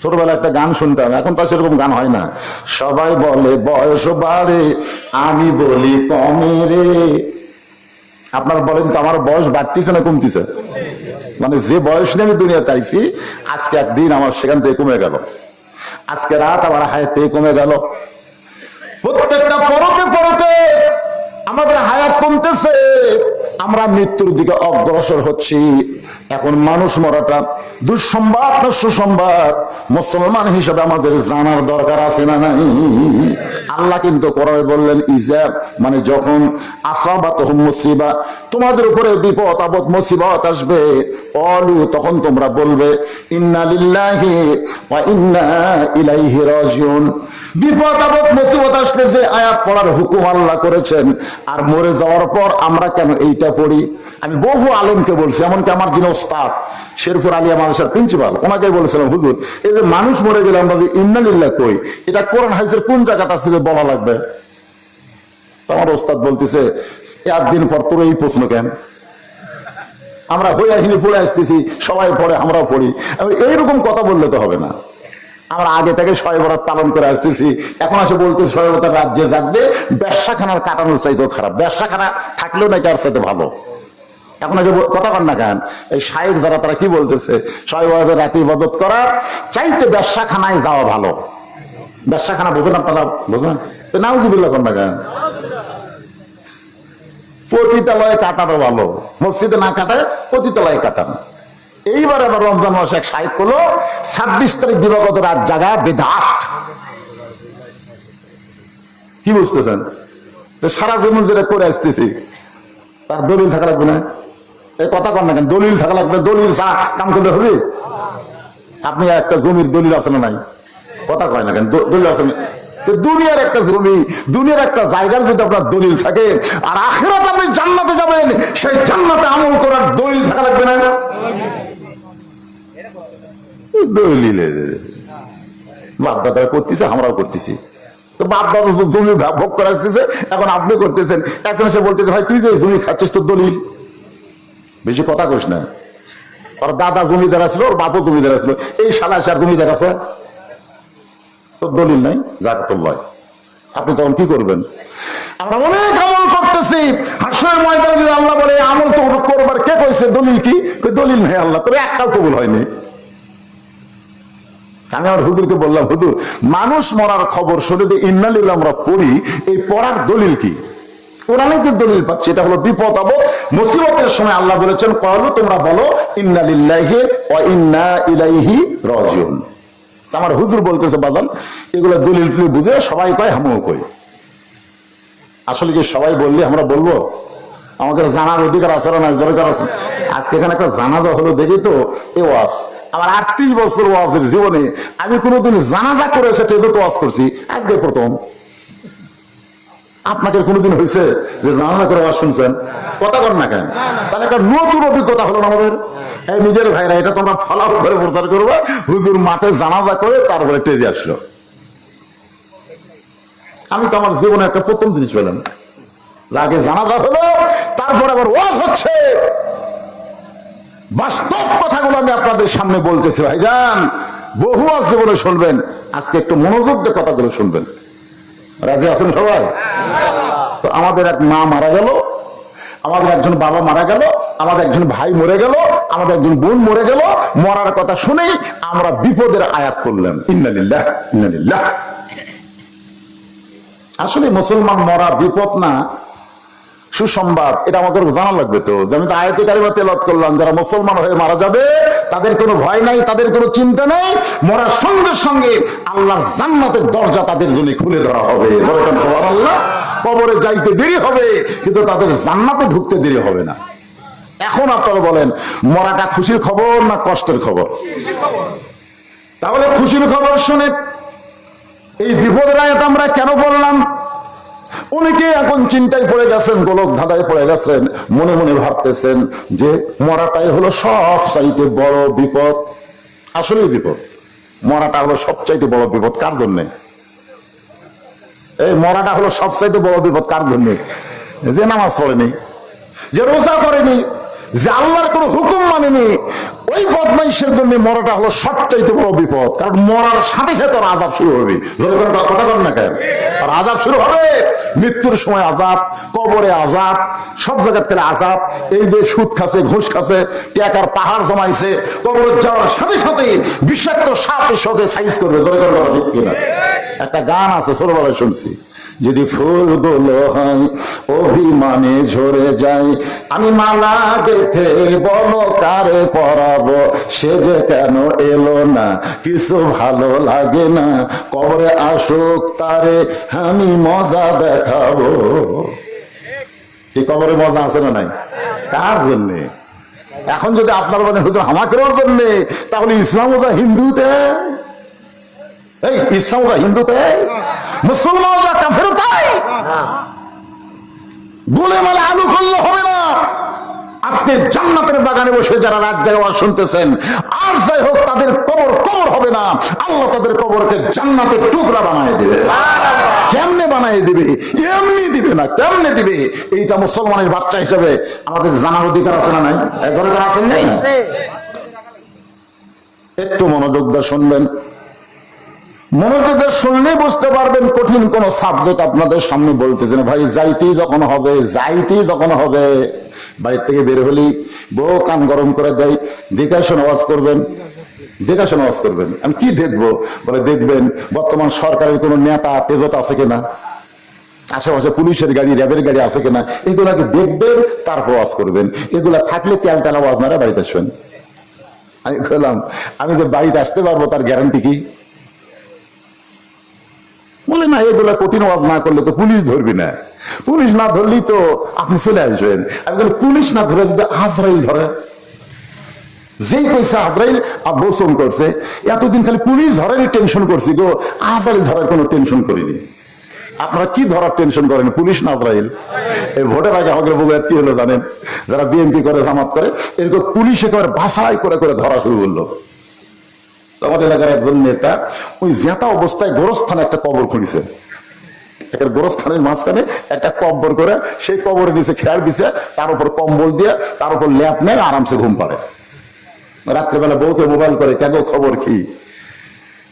ছোটবেলা একটা গান শুনতাম, এখন তো সেরকম গান হয় না। সবাই বলে বয়স বাড়ে, আমি বলি কমে রে। আপনারা বলেন তো আমার বয়স বাড়তিছে না কমতিছে? মানে যে বয়স নিয়ে আমি দুনিয়াতে আইছি, আজকে একদিন আমার সেখান থেকে কমে গেল, আজকে রাত আমার হায়াত থেকে কমে গেল। প্রত্যেকটা পরতে পরতে আমাদের হায়াত কমতেছে, আমরা মৃত্যুর দিকে অগ্রসর হচ্ছি। এখন মানুষ মরাটা দুঃসংবাদ না সুসংবাদ মুসলমান হিসেবে আমাদের জানার দরকার আছে না নাই? আল্লাহ কিন্তু কোরআনে বললেন ইজা, মানে যখন আসাবাতহুম মুসিবা, তোমাদের উপরে বিপদ আপদ মুসিবত আসবে, অলু, তখন তোমরা বলবে ইন্না লিল্লাহি ওয়া ইন্না ইলাইহি রাজিউন। বিপদ আপদ মুসিবত আসলে যে আয়াত পড়ার হুকুম আল্লাহ করেছেন, আর মরে যাওয়ার পর আমরা কেন এইটা পড়ি? আমি বহু আলেমকে বলছি, এমনকি আমার যিনি ওস্তাদ শেরপুর আলিয়া মাদ্রাসার প্রিন্সিপাল, ওনাকে বলেছিলাম, হুজুর এই যে মানুষ মরে গেলে আমরা ইন্না লিল্লাহ কই, এটা কোরআন হাদিসের কোন জায়গাতে আছে যে বলা লাগবে? তো আমার ওস্তাদ বলতেছে, একদিন পর তোর এই প্রশ্ন কেন? আমরা হইয়াহিনি পড়ে আসতেছি, সবাই পড়ে, আমরাও পড়ি। এইরকম কথা বললে তো হবে না। আমরা আগে থেকে শবে বরাত পালন করে আসতেছি, এখন আসে বলতেছি শবে বরাতের রাত যে জাগবে ব্যবসাখানার কাটানোর চাইতেও খারাপ, ব্যবসাখানা থাকলেও নাকি আর চাইতে ভালো। এখন আসে কথা কন না কেন, এই শায়েখ যারা তারা কি বলতেছে, শবে বরাতের রাতে ইবাদত করার চাইতে ব্যবসাখানায় যাওয়া ভালো। ব্যবসাখানা বোঝেন আপনারা? বোঝেন? নাউজুবিল্লাহ কন না কেন? পতিতালয়ে কাটানো ভালো, মসজিদে না কাটায় পতিতালয়ে কাটানো। এইবার আবার রমজান মাসে এক শায়েখ হলো 26 তারিখ দিবাগত রাত জাগা বেদাত। কি বুঝতেছেন? সারা জীবন যেটা করে আসতেছি তার দলিল থাকা লাগবে না? এই কথা কন না কেন? দলিল থাকা লাগবে, দলিল ছাড়া কাম করলে হবে? আপনি একটা জমির দলিল আছে না নাই? কথা কয় না কেন? দলিল আছে না? দুনিয়ার একটা জমি, দুনিয়ার একটা জায়গার যদি আপনার দলিল থাকে, আর আখিরাতে আপনি জান্নাতে যাবেন, সেই জান্নাতে আমল করার দলিল থাকা লাগবে না? দলিল বাপ দাদা করতেছে, আমরাও করতেছি। তো বাপ দাদা জমি ভোগ করে আসতেছে, এখন আপনি করতেছেন। এখন সে বলতেছে, ভাই তুই যে জমি খাচ্ছিস তোর দলিল? বেশি কথা কইস না। ওর দাদা জমিদার ছিল, ওর বাপও জমিদার ছিল, এই শালা সার জমিদার আছে, তোর দলিল নাই, জাকাতুল্লাহ। আপনি তখন কি করবেন? আমরা অনেক আমল করতেছি, হাসরের ময়দানে যদি আল্লাহ বলে আমল তো করবার কে কইছে, দলিল কি? দলিল নাই আল্লাহ, তোর একটাও কবুল হয়নি। আমি আমার হুজুরকে বললাম, হুজুর মানুষ মরার খবর শুনে যে ইন্না লিল্লাহি আমরা পড়ি, এই পড়ার দলিল কি? কোরআনে যে দলিল পাচ্ছি, এটা হলো বিপদ আপদ মুসিবতের সময় আল্লাহ বলেছেন, ক্বালু, তোমরা বলো ইন্না লিল্লাহি ওয়া ইন্না ইলাইহি রাজিউন। আমার হুজুর বলতেছে, বাদান এগুলো দলিল বুঝে সবাই পায়, আমিও কই। আসলে কি সবাই বললে আমরা বলবো? আমাদের জানার অধিকার আছে না? দরকার আছে। আজকে এখানে একটা জানাজা হলো দেখি তো, এ ওয়াজ আমার 38 বছর ওয়াজের জীবনে আমি কোনোদিন জানাজা করে সেটা তো ওয়াজ করছি, আজকে প্রথম। আপনাদের কোনোদিন হয়েছে যে জানাজা করে ওয়াজ শুনছেন? কথা কর না কেন? তাহলে একটা নতুন অভিজ্ঞতা হলো না আমাদের। এই নিজের ভাইরা, এটা তোমরা ফলাও করে প্রচার করবো, হুজুর মাঠে জানাজা করে তারপরে টেজে আসলো। আমি তো আমার জীবনে একটা প্রথম জিনিস পেলাম, আগে জানাজা হলো, তারপর আবার ওয়াজ হচ্ছে। বাস্তব কথাগুলো আমি আপনাদের সামনে বলতেছি ভাইজান, বহু ওয়াজ জীবনে শুনবেন, আজকে একটু মনোযোগ দিয়ে কথাগুলো শুনবেন। রাজি আছেন সবাই? তো আমাদের এক মা মারা গেল, আমাদের একজন বাবা মারা গেল, আমাদের একজন ভাই মরে গেল, আমাদের একজন বোন মরে গেল। মরার কথা শুনেই আমরা বিপদের আয়াত করলাম, ইন্না লিল্লাহি ইন্না ইলাইহি। আসলে মুসলমান মরা বিপদ না, সুসংবাদ। এটা আমাদের জানা লাগবে তো, যে আমি তো আয়াতে কারিমা তেলাওয়াত করলাম, যারা মুসলমান হয়ে মারা যাবে তাদের কোনো ভয় নাই, তাদের কোনো চিন্তা নাই। মরার সঙ্গে সঙ্গে আল্লাহর জান্নাতের দরজা তাদের জন্য খুলে ধরা হবে। সুবহানাল্লাহ। কবরে যাইতে দেরি হবে, কিন্তু তাদের জান্নাতে ঢুকতে দেরি হবে না। এখন আপনারা বলেন, মরাটা খুশির খবর না কষ্টের খবর? তাহলে খুশির খবর শুনে এই বিপদের আয়াত আমরা কেন বললাম? অনেকে এখন চিন্তায় পড়ে গেছেন, গোলক ধাঁধায় পড়ে গেছেন, মনে মনে ভাবতেছেন যে মরাটাই হলো সব চাইতে বড় বিপদ। আসলে বিপদ, মরাটা হলো সবচাইতে বড় বিপদ। কার জন্যে? এই মরাটা হলো সবচাইতে বড় বিপদ কার জন্যে? যে নামাজ পড়েনি, যে রোজা করেনি, যে আল্লাহর কোনো হুকুম মানেনি, ওই বদমাইশের জন্য মরাটা হলো সবচাইতে বড় বিপদ। কারণ মরার সাথে সাথে তোর আযাব শুরু হবে। কথা বল না কেন? আর আযাব শুরু হবে, মৃত্যুর সময় আযাব, কবরে আযাব, সব জায়গা থেকে আযাব। এই যে সুদ খাচ্ছে, ঘুষ খাচ্ছে, টাকার পাহাড় জমাইছে, কবরে যাওয়ার সাথে সাথে বিষাক্ত সাপ এসে সাইজ করবে। জোরে করে কথা ঠিক কিনা? একটা গান আছে ছোটবেলায় শুনছি, যদি ফুলগুলো হয় অভিমানে ঝরে যায়, আমি মালা গেথে বলো কারে পরাবো, সে যে কেন এলো না কিছু ভালো লাগে না, কবরে আসুক তারে আমি মজা দেখাবো। এই কবরে মজা আছে না নাই? কার জন্যে? এখন যদি আপনার বলেন হুজুর আমাকে জন্য, তাহলে ইসলাম ওটা হিন্দুতে, এই ইসলাম ওটা হিন্দুতে, মুসলমান ওটা কাফের, তাই গোলে মালে আলু করলে হবে না। আজকে জান্নাতের বাগানে বসে যারা রাত জায়গা শুনতেছেন, আর যাই হোক তাদের কবর কবর হবে না, আল্লাহ তাদের কবরকে জান্নাতের টুকরা বানায় দিবে। কেমনে বানায় দিবে? এমনি দিবে না, কেমনে দিবে? এইটা মুসলমানের বাচ্চা হিসেবে আমাদের জানার অধিকার আছে না নাই? অধিকার আছেন নাই? একটু মনোযোগ দিয়ে শুনবেন, মনোযোগ দিয়ে শুনলে বুঝতে পারবেন কঠিন কোন সাবজেক্ট আপনাদের সামনে বলতেছে না। ভাই যাইতেই যখন হবে বাড়ির থেকে বের হলেই বউ কান গরম করে দেয়, দেখাশোন আওয়াজ করবেন, দেখাশোন আওয়াজ করবেন। আমি কি দেখবো? বলে দেখবেন বর্তমান সরকারের কোন নেতা তেজত আছে কিনা, আশেপাশে পুলিশের গাড়ি র্যাবের গাড়ি আছে কিনা, এগুলাকে দেখবেন, তারপর আওয়াজ করবেন। এগুলা থাকলে তেল আওয়াজ মারা বাড়িতে আসবেন। আমি বললাম আমি যে বাড়িতে আসতে পারবো তার গ্যারান্টি কি? বলে না, এগুলা কঠিন ওয়াজ না করলে তো পুলিশ ধরবি না, পুলিশ না ধরলেই তো আপনি চলে আসবেন। আমি বলি পুলিশ না ধরে যদি আজরাইল ধরে, যেই পয়সা আজরাইল বসন করছে, এতদিন খালি পুলিশ ধরারই টেনশন করছি গো, আজরাইল ধরার কোনো টেনশন করিনি। আপনারা কি ধরার টেনশন করেন? পুলিশ না আজরাইল? এই ভোটের আগে আমাদের বগুড়ায় কি হলো জানেন? যারা বিএনপি করে জামাত করে এরকম পুলিশ একেবারে বাছাই করে করে ধরা শুরু করলো। আমাদের এলাকার একজন নেতা ওই জেতা অবস্থায় গোরস্থানে একটা কবর খুঁড়িছে, গোরস্থানের মাঝখানে একটা কবর করে সেই কবরের নিচে খেয়াল দিছে, তার উপর কম্বল দিয়ে তার উপর ল্যাপ নেয়, আরামসে ঘুম পাড়ে। রাত্রেবেলা বউকে মোবাইল করে, কেন খবর কি?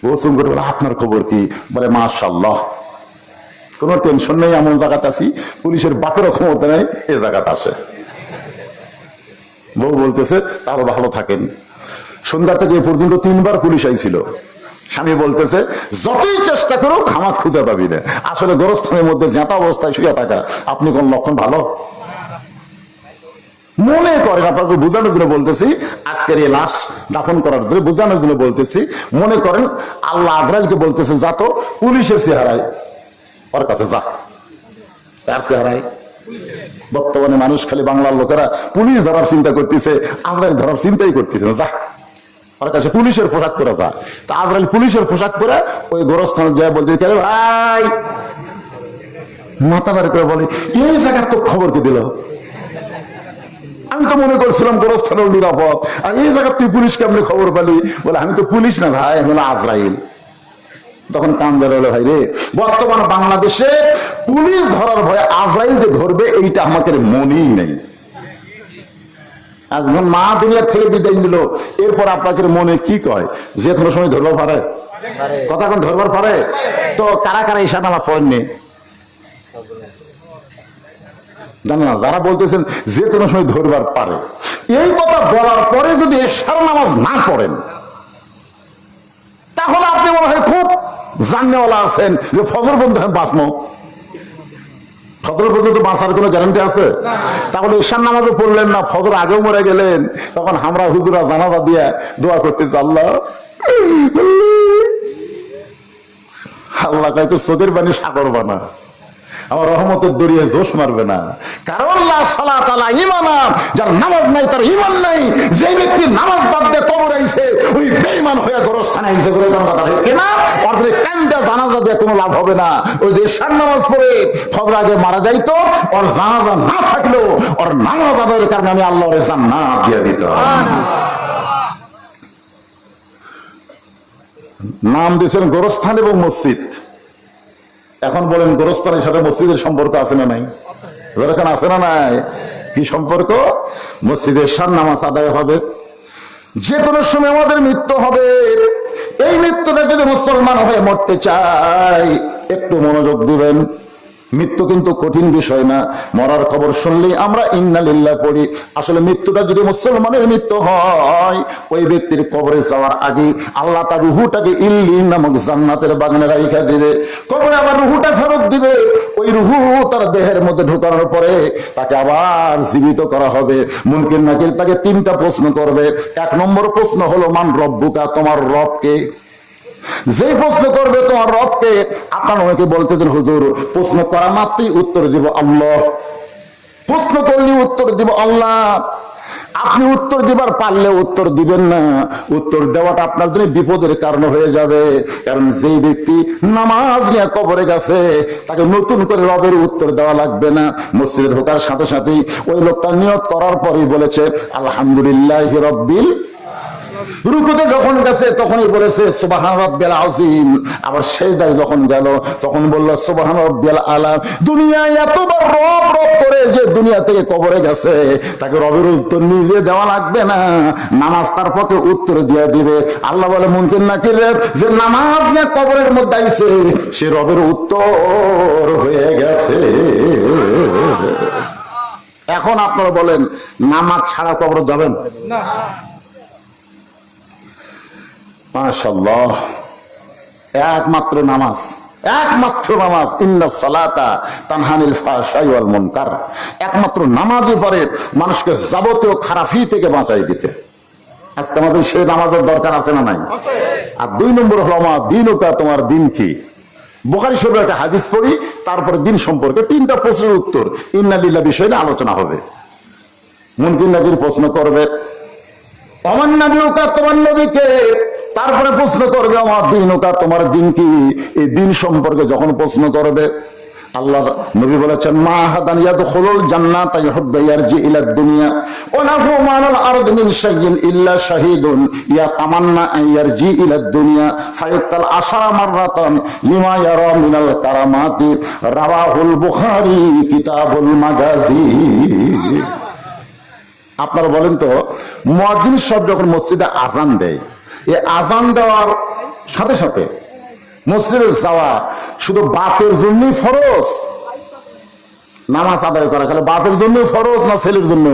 বউ চুম করে বলে আপনার খবর কি? বলে মাশাআল্লাহ, কোনো টেনশন নেই, এমন জায়গাতে আছি পুলিশের বাপেরও ক্ষমতা নেই এ জায়গাতে আসে। বউ বলতেছে তারও ভালো থাকেন। সন্ধ্যা থেকে এ পর্যন্ত 3 বার পুলিশ আইছিল। স্বামী বলতেছে যতই চেষ্টা করুক হামাক খুঁজে পাবি না। আসলে গোরস্থানের মধ্যে জেতা অবস্থায় শুয়ে থাকা আপনি কোন লক্ষণ ভালো মনে করেন? আপনাকে বোঝানোর জন্য বলতেছি, আজকের এই লাশ দাফন করার জন্য বোঝানোর জন্য বলতেছি। মনে করেন আল্লাহ আজরাইলকে বলতেছে যা তো পুলিশের চেহারায় ওর কাছে যা। কার চেহারায়? বর্তমানে মানুষ খালি বাংলার লোকেরা পুলিশ ধরার চিন্তা করতেছে, আজরাইল ধরার চিন্তাই করতেছে না। যা ওর কাছে পুলিশের পোশাক পরে যা। তো আজরাইল পুলিশের পোশাক পরে ওই গোরস্থানে যায়, বলতে ভাই মাথা বাড়ি করে বলে এই জায়গার তো খবর কে দিল? আমি তো মনে করছিলাম গোরস্থানের নিরাপদ, আর এই জায়গার তুই পুলিশ কেমনে খবর পেলি? বলে আমি তো পুলিশ না ভাই, আমি হলো আজরাইল। তখন কান্দে রইল, ভাই রে বর্তমান বাংলাদেশে পুলিশ ধরার ভয়ে আজরাইল যে ধরবে এইটা আমাদের মনেই নেই। আজ মা দুনিয়ার থেকে বিদায় নিল, এরপর আপনাদের মনে কি কয়? যে কোনো সময় ধরবার পারে? কথা কোন ধরবার পারে? তো কারা কারা ঈশা নামাজ পড়েননি জানেন না? যারা বলতেছেন যে কোনো সময় ধরবার পারে, এই কথা বলার পরে যদি ঈশার নামাজ না পড়েন তাহলে আপনি মনে হয় খুব জাননেওয়ালা আছেন যে ফজর বন্ধু আমি বাঁচবো। ফজর পর্যন্ত বাঁচার কোনো গ্যারান্টি আছে? তাহলে ঈশার নামাজও পড়লেন না, ফজর আগেও মরে গেলেন, তখন আমরা হুজুরা জানাজা দিয়ে দোয়া করতেছি আল্লাহ আল্লাহ কয় তোর চোখের পানি সাগর বানা, আমার রহমতের দরিয়ায় জোশ মারবে না। কারণ যার নামাজ নাই তার ঈমান নাই। যে ব্যক্তি নামাজ বাদ দিয়ে কবর আইছে ওই বেঈমান হয়ে গোরস্থানে আইছে করে কোনো কথা ঠিক না। ওর কান্দা জানাজা দিয়ে কোনো লাভ হবে না। ওই ঈশার নামাজ পড়ে ফজর আগে মারা যাইতো, ওর জানাজা না থাকলেও ওর নামাজ আদায়ের কারণে আমি আল্লাহর জান্নাত দিয়ে দিত। নাম দিয়েছেন গোরস্থান এবং মসজিদ। এখন বলেন গোরস্থানের সাথে মসজিদের সম্পর্ক আছে না নাই? যেরকম আছে না নাই? কি সম্পর্ক? মসজিদের ঈশার নামাজ আদায় হবে, যে কোনো সময় আমাদের মৃত্যু হবে। এই মৃত্যুটা যদি মুসলমান হয়ে মরতে চাই একটু মনোযোগ দিবেন। মৃত্যু কিন্তু কঠিন বিষয় না। মরার খবর শুনলেই আমরা ইন্না লিল্লাহ পড়ি। আসলে মৃত্যুটা যদি মুসলমানের মৃত্যু হয়, ওই ব্যক্তির কবরে যাওয়ার আগে আল্লাহ তার রুহুটাকে ইল্লিন নামক জান্নাতের বাগানে রাইখা দিবে। কবরে আবার রুহুটা ফেরত দিবে। ওই রুহু তার দেহের মধ্যে ঢোকানোর পরে তাকে আবার জীবিত করা হবে। মুনকির নাকির তাকে 3টা প্রশ্ন করবে। 1 নম্বর প্রশ্ন হলো মান রব্বুকা, তোমার রবকে। যে প্রশ্ন করবে তোমার রবকে, আপনার অনেকে বলতেছেন হুজুর প্রশ্ন করা মাত্রই উত্তর দিব আল্লাহ, প্রশ্ন করলে উত্তর দিব আল্লাহ। আপনি উত্তর দিবার পারলে উত্তর দিবেন না, উত্তর দেওয়াটা আপনার জন্য বিপদের কারণ হয়ে যাবে। কারণ যেই ব্যক্তি নামাজ নিয়ে কবরে গেছে তাকে নতুন করে রবের উত্তর দেওয়া লাগবে না। মসজিদে ঢোকার সাথে সাথেই ওই লোকটা নিয়ত করার পরেই বলেছে আলহামদুলিল্লাহি রাব্বিল। রুকুতে যখন গেছে তখনই বলেছে সুবহান রাব্বিয়াল আযীম। আবার সিজদায় যখন গেল তখন বলল সুবহান রাব্বিয়াল আলা। দুনিয়ায় এতবার রব রব করে যে দুনিয়া থেকে কবরে গেছে, তাকে রবের উত্তর নিজে দেওয়া লাগবে না, নামাজ তার পক্ষে উত্তর দিয়ে দিবে। আল্লাহ বলে মুনকির নাকির যে নামাজ নিয়ে কবরের মধ্যে আইছে সে রবের উত্তর হয়ে গেছে। এখন আপনারা বলেন নামাজ ছাড়া কবর যাবেন না? মাশাআল্লাহ, একমাত্র নামাজ, একমাত্র নামাজ। ইন্নাস সালাতা তানহা আনিল ফাহশাই ওয়াল মুনকার। একমাত্র নামাজই পারে মানুষকে যাবতীয় খারাপি থেকে বাঁচাই দিতে। আজকে আমাদের সেই নামাজের দরকার আছে না নাই? আর 2 নম্বর হলো আমার দিনুকা, তোমার দিন কি। বুখারী শরীফের একটা হাদিস পড়ি, তারপরে দিন সম্পর্কে 3টা প্রশ্নের উত্তর ইন্না লিল্লাহ বিষয় নিয়ে আলোচনা হবে। মুনকির নাকির প্রশ্ন করবে আমার নবীকা, তোমার নবীকে। তারপরে প্রশ্ন করবে আমার দিনুকা, তোমার দিন কি। এই দিন সম্পর্কে যখন প্রশ্ন করবে, আল্লাহ নবী বলেছেন মা হাদান ইয়াদখুলুল জান্নাত ইউহিব্বু ইয়ারজি ইলা দুনিয়া ওয়া লাহু মা'আল আরদি মিন শাইইন ইল্লা শাহীদুন ইয়াতামান্না আন ইয়ারজি ইলা দুনিয়া ফায়ুক্তাল 10 মাররাতান লিমা ইয়ারা মিনাল কারামাতি। রাওয়াহুল বুখারী কিতাবুল মাগাজি। আপনারা বলেন তো, মুয়াজ্জিন সাহেব যখন মসজিদে আযান দেয়, এই আযান দেওয়ার সাথে সাথে মসজিদে যাওয়া শুধু বাপের জন্যই ফরজ? নামাজ আদায় করা খালি বাপের জন্য ফরজ না ছেলের জন্য?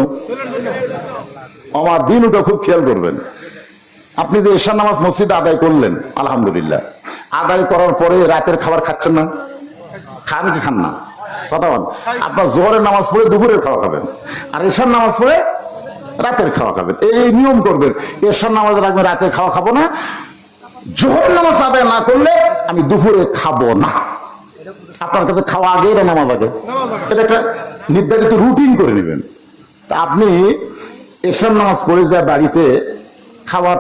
আমার দিন ওটা খুব খেয়াল করবেন। আপনি যে এশার নামাজ মসজিদে আদায় করলেন, আলহামদুলিল্লাহ, আদায় করার পরে রাতের খাবার খাচ্ছেন না? খান কি খান না? কথা বল। আপনার জোহরের নামাজ পড়ে দুপুরের খাওয়া খাবেন, আর এশার নামাজ পড়ে রাতের খাওয়া খাবেন। এই নিয়ম করবেন, এশার নামাজ রাখবেন, রাতের খাওয়া খাবো না। জোহর নামাজ আদায় না করলে আমি দুপুরে খাবো না। আপনার কাছে খাওয়া আগে না নামাজ আগে? এটা একটা নির্ধারিত রুটিন করে নেবেন। তা আপনি এশার নামাজ পড়ে যায় বাড়িতে খাবার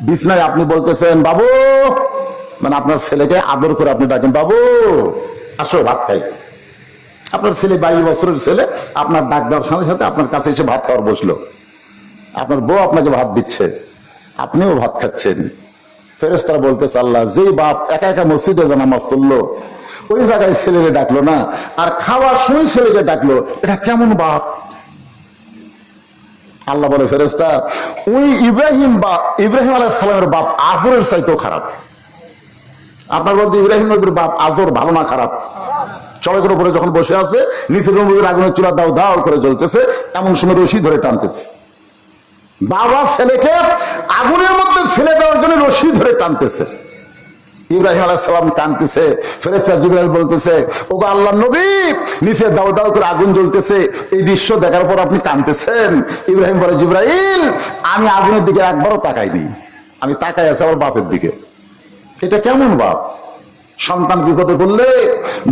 বিছনায় আপনি বলতেছেন বাবু, মানে আপনার ছেলেকে আদর করে আপনি ডাকেন বাবু আসো ভাত খাই। আপনার ছেলে 22 বছরের ছেলে, আপনার ডাক দেওয়ার সাথে সাথে আপনার কাছে এসে ভাত খাওয়ার বসলো। আপনার বউ আপনাকে ভাত দিচ্ছে, আপনিও ভাত খাচ্ছেন। ফেরেশতারা বলতেছে আল্লাহ, যেই বাপ একা একা মসজিদে নামাজ পড়লো ওই জায়গায় ছেলেকে ডাকলো না, আর খাওয়ার সময় ছেলেকে ডাকলো, এটা কেমন বাপ? আল্লাহ বলে ফেরেশতা, ওই ইব্রাহিম আলাইহিস সালামের বাপ আজরের চাইতেও খারাপ। আপনার বলতে ইব্রাহিম নবীর বাপ আজর ভালো না খারাপ? চড়কের উপরে যখন বসে আছে, নিচের নবীর আগুনের চুলা দাও দাও করে জ্বলতেছে, এমন সময় রশি ধরে টানতেছে। বাবা ছেলেকে আগুনের মধ্যে ফেলে দেওয়ার জন্য রশি ধরে টানতেছে। ইব্রাহিম আলাইহিস সালাম টানতেছে, ফেরেশতা জিবরাইল বলতেছে ওগো আল্লাহর নবী, নিচে দাও দাও করে আগুন জ্বলতেছে, এই দৃশ্য দেখার পর আপনি কাঁদতেছেন। ইব্রাহিম বলে জিবরাইল, আমি আগুনের দিকে একবারও তাকাইনি, আমি তাকাই আছি আমার বাপের দিকে। এটা কেমন বাপ? সন্তান বিপদে পড়লে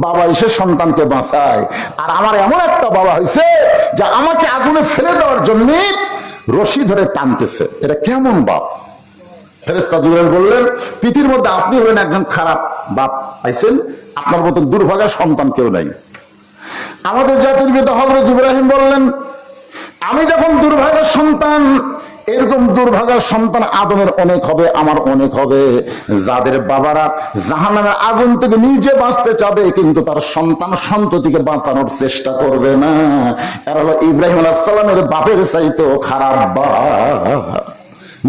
বাবা এসে সন্তানকে বাঁচায়, আর আমার এমন একটা বাবা হয়েছে যা আমাকে আগুনে ফেলে দেওয়ার জন্য রশি ধরে টানতেছে। এটা কেমন বাপ? ফেরেশতা জিবরাইল বললেন, পৃথিবীর মধ্যে আপনি হলেন একজন খারাপ বাপ পাইছেন, আপনার মতো দুর্ভাগা সন্তান কেউ নাই। আমাদের জাতির পিতা হযরত ইব্রাহিম বললেন, আমি যখন দুর্ভাগা সন্তান, এরকম দুর্ভাগা সন্তান আদমের অনেক হবে, আমার অনেক হবে, যাদের বাবারা জাহান্নামের আগুন থেকে নিজে বাঁচতে চাবে কিন্তু তার সন্তান সন্ততিকে বাঁচানোর চেষ্টা করবে না। এরা হলো ইব্রাহিম আলাইহিস সালামের বাপের চাইতেও খারাপ বাপ।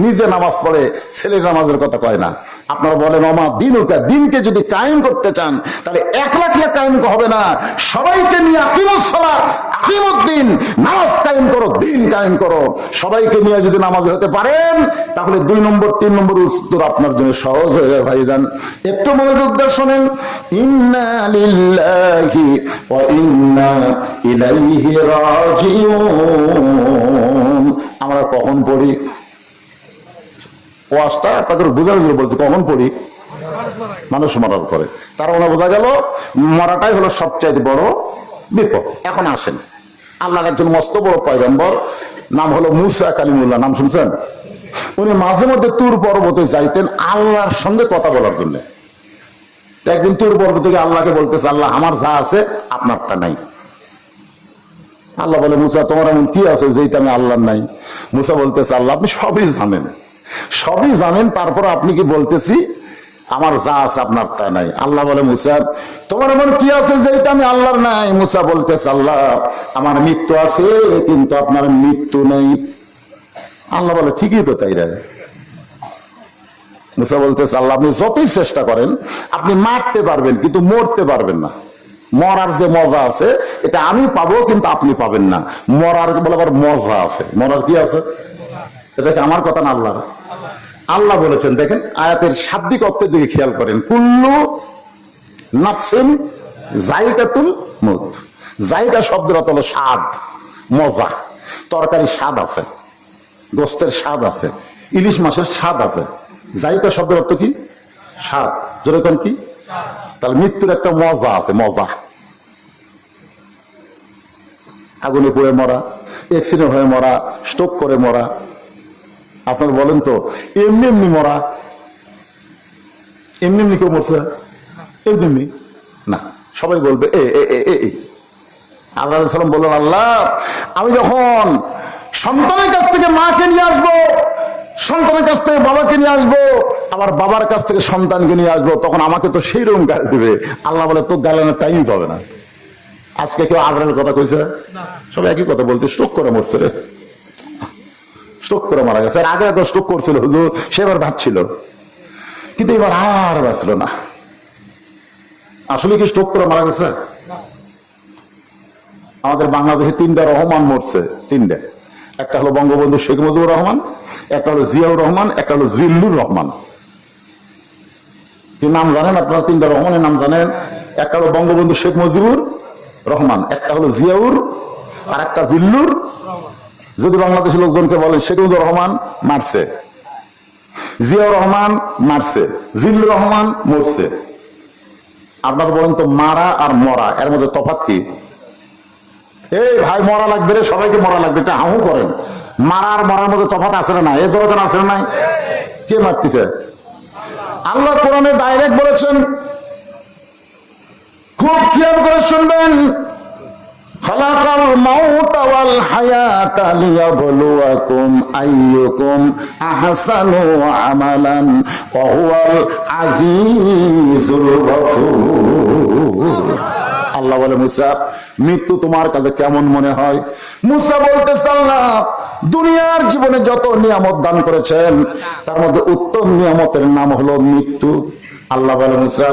নিজে নামাজ পড়ে, ছেলের নামাজের কথা কয় না। আপনারা বলেন ওমা দিনুকা, দিনকে যদি কায়েম করতে চান তাহলে একলা কায়েম হবে না, সবাইকে নিয়ে আকিমুস সালাত, আকিমুদ্দিন, নামাজ কায়েম করো, দিন কায়েম করো। সবাইকে নিয়ে যদি নামাজি হতে পারেন তাহলে 2 নম্বর 3 নম্বর উত্তর আপনার জন্য সহজ হয়ে যায় ভাইজান। একটু মনোযোগ দিয়ে শোনেন, ইন্না লিল্লাহি ওয়া ইন্না ইলাইহি রাজিউন। আমরা কখন পড়ি ওয়াজটা আপনাদের বোঝার জন্য বলছি, কখন পড়ি? মানুষ মরার পরে। তার মানে বোঝা গেল মরাটাই হলো সবচাইতে বড় বিপদ। এখন আসেন, আল্লাহর একজন মস্ত বড় পয়গম্বর, নাম হলো মুসা কালিমুল্লাহ, নাম শুনছেন? উনি মাঝে মধ্যে তুর পর্বতে যাইতেন আল্লাহর সঙ্গে কথা বলার জন্য। একদিন তুর পর্বত থেকে আল্লাহকে বলতেছে, আল্লাহ আমার যা আছে আপনারটা নাই। আল্লাহ বলে, মুসা তোমার এমন কি আছে যেটা আমি আল্লাহর নাই? মুসা বলতেছে, আল্লাহ আপনি সবই জানেন, সবই জানেন, তারপর আপনি কি বলতেছি আমার যা আছে আপনার তা নাই। আল্লাহ বলে, মুসা তোমার এমন কি আছে যেটা আমি আল্লাহর নাই? মুসা বলতেছে, আল্লাহ আমার মৃত্যু আছে কিন্তু আপনার মৃত্যু নেই। আল্লাহ বলে, ঠিকই তো তাই রে। মুসা বলতেছে, আল্লাহ আপনি যতই চেষ্টা করেন আপনি মারতে পারবেন কিন্তু মরতে পারবেন না। মরার যে মজা আছে এটা আমি পাবো কিন্তু আপনি পাবেন না। মরার বলে আবার মজা আছে, মরার কি আছে? এটা কি আমার কথা না আল্লাহর? আল্লাহ বলেছেন, দেখেন আয়াতের শাব্দিক অর্থের দিকে খেয়াল করেন, কুল্লু নাফসিন যায়িকাতুল মউত। যায়িকা শব্দের অর্থ হলো স্বাদ, মজা। তরকারির স্বাদ আছে, গোস্তের স্বাদ আছে, ইলিশ মাছের স্বাদ আছে। যায়িকা শব্দের অর্থ কি? স্বাদ। যেরকম কি? তাহলে মৃত্যুর একটা মজা আছে, মজা। আগুনে পুড়ে মরা, অ্যাক্সিডেন্ট হয়ে মরা, স্ট্রোক করে মরা। আপনার বলেন তো এমনি এমনি মরা? এমনি এমনি কেউ মরছে? এমনি না, সবাই বলবে আল্লাহ সাল্লাম বললেন, আল্লাহ আমি যখন সন্তানের কাছ থেকে মাকে নিয়ে আসবো, সন্তানের কাছ থেকে বাবাকে নিয়ে আসবো, আবার বাবার কাছ থেকে সন্তানকে নিয়ে আসবো, তখন আমাকে তো সেই রকম গাল দিবে। আল্লাহ বলে, তো গালানোর টাইম পাবে না। আজকে কেউ আজরাইলের কথা কইছে? সবাই একই কথা বলতে, স্ট্রোক করে মরছে রে, স্ট্রোক করে মারা গেছে। আগে একবার স্ট্রোক করছিল হুজুর, সেবার বাঁচছিল কিন্তু এবার আর বাঁচল না। আসলে কি স্ট্রোক করে মারা গেছে? আমাদের বাংলাদেশে 3টা রহমান মরছে, 3টা। একটা হলো বঙ্গবন্ধু শেখ মুজিবুর রহমান, একটা হলো জিয়াউর রহমান, একটা হলো জিল্লুর রহমান। কি নাম জানেন আপনারা? 3টা রহমানের নাম জানেন? একটা হলো বঙ্গবন্ধু শেখ মুজিবুর রহমান, একটা হলো জিয়াউর, আর একটা জিল্লুর। যদি বাংলাদেশের লোকজনকে বলেন শেখ মুজিবুর রহমান মারছে, জিয়াউর রহমান মারছে, জিল্লুর রহমান মরছে। আপনার বলেন তো মারা আর মরা এর মধ্যে তফাৎ কি? এই ভাই মরা লাগবে রে, সবাইকে মরা লাগবে, এটা হাহু করেন। মারা আর মরার মধ্যে তফাৎ আছে না? এই জগতের আছে না? কে মারতেছে? আল্লাহ কোরআনে ডাইরেক্ট বলেছেন, খুব খেয়াল করে শুনবেন, খালাকাল মাউতা ওয়াল হায়াতা লিয়াবলুয়াকুম আইয়ুকুম আহসানু আমালান ওয়া হুয়াল আজিজুল গফুর। আল্লাহ বলে, মুসা মৃত্যু তোমার কাছে কেমন মনে হয়? মুসা বলতেছে, আল্লাহ দুনিয়ার জীবনে যত নিয়ামত দান করেছেন তার মধ্যে উত্তম নিয়ামতের নাম হলো মৃত্যু। আল্লাহ বলে, মুসা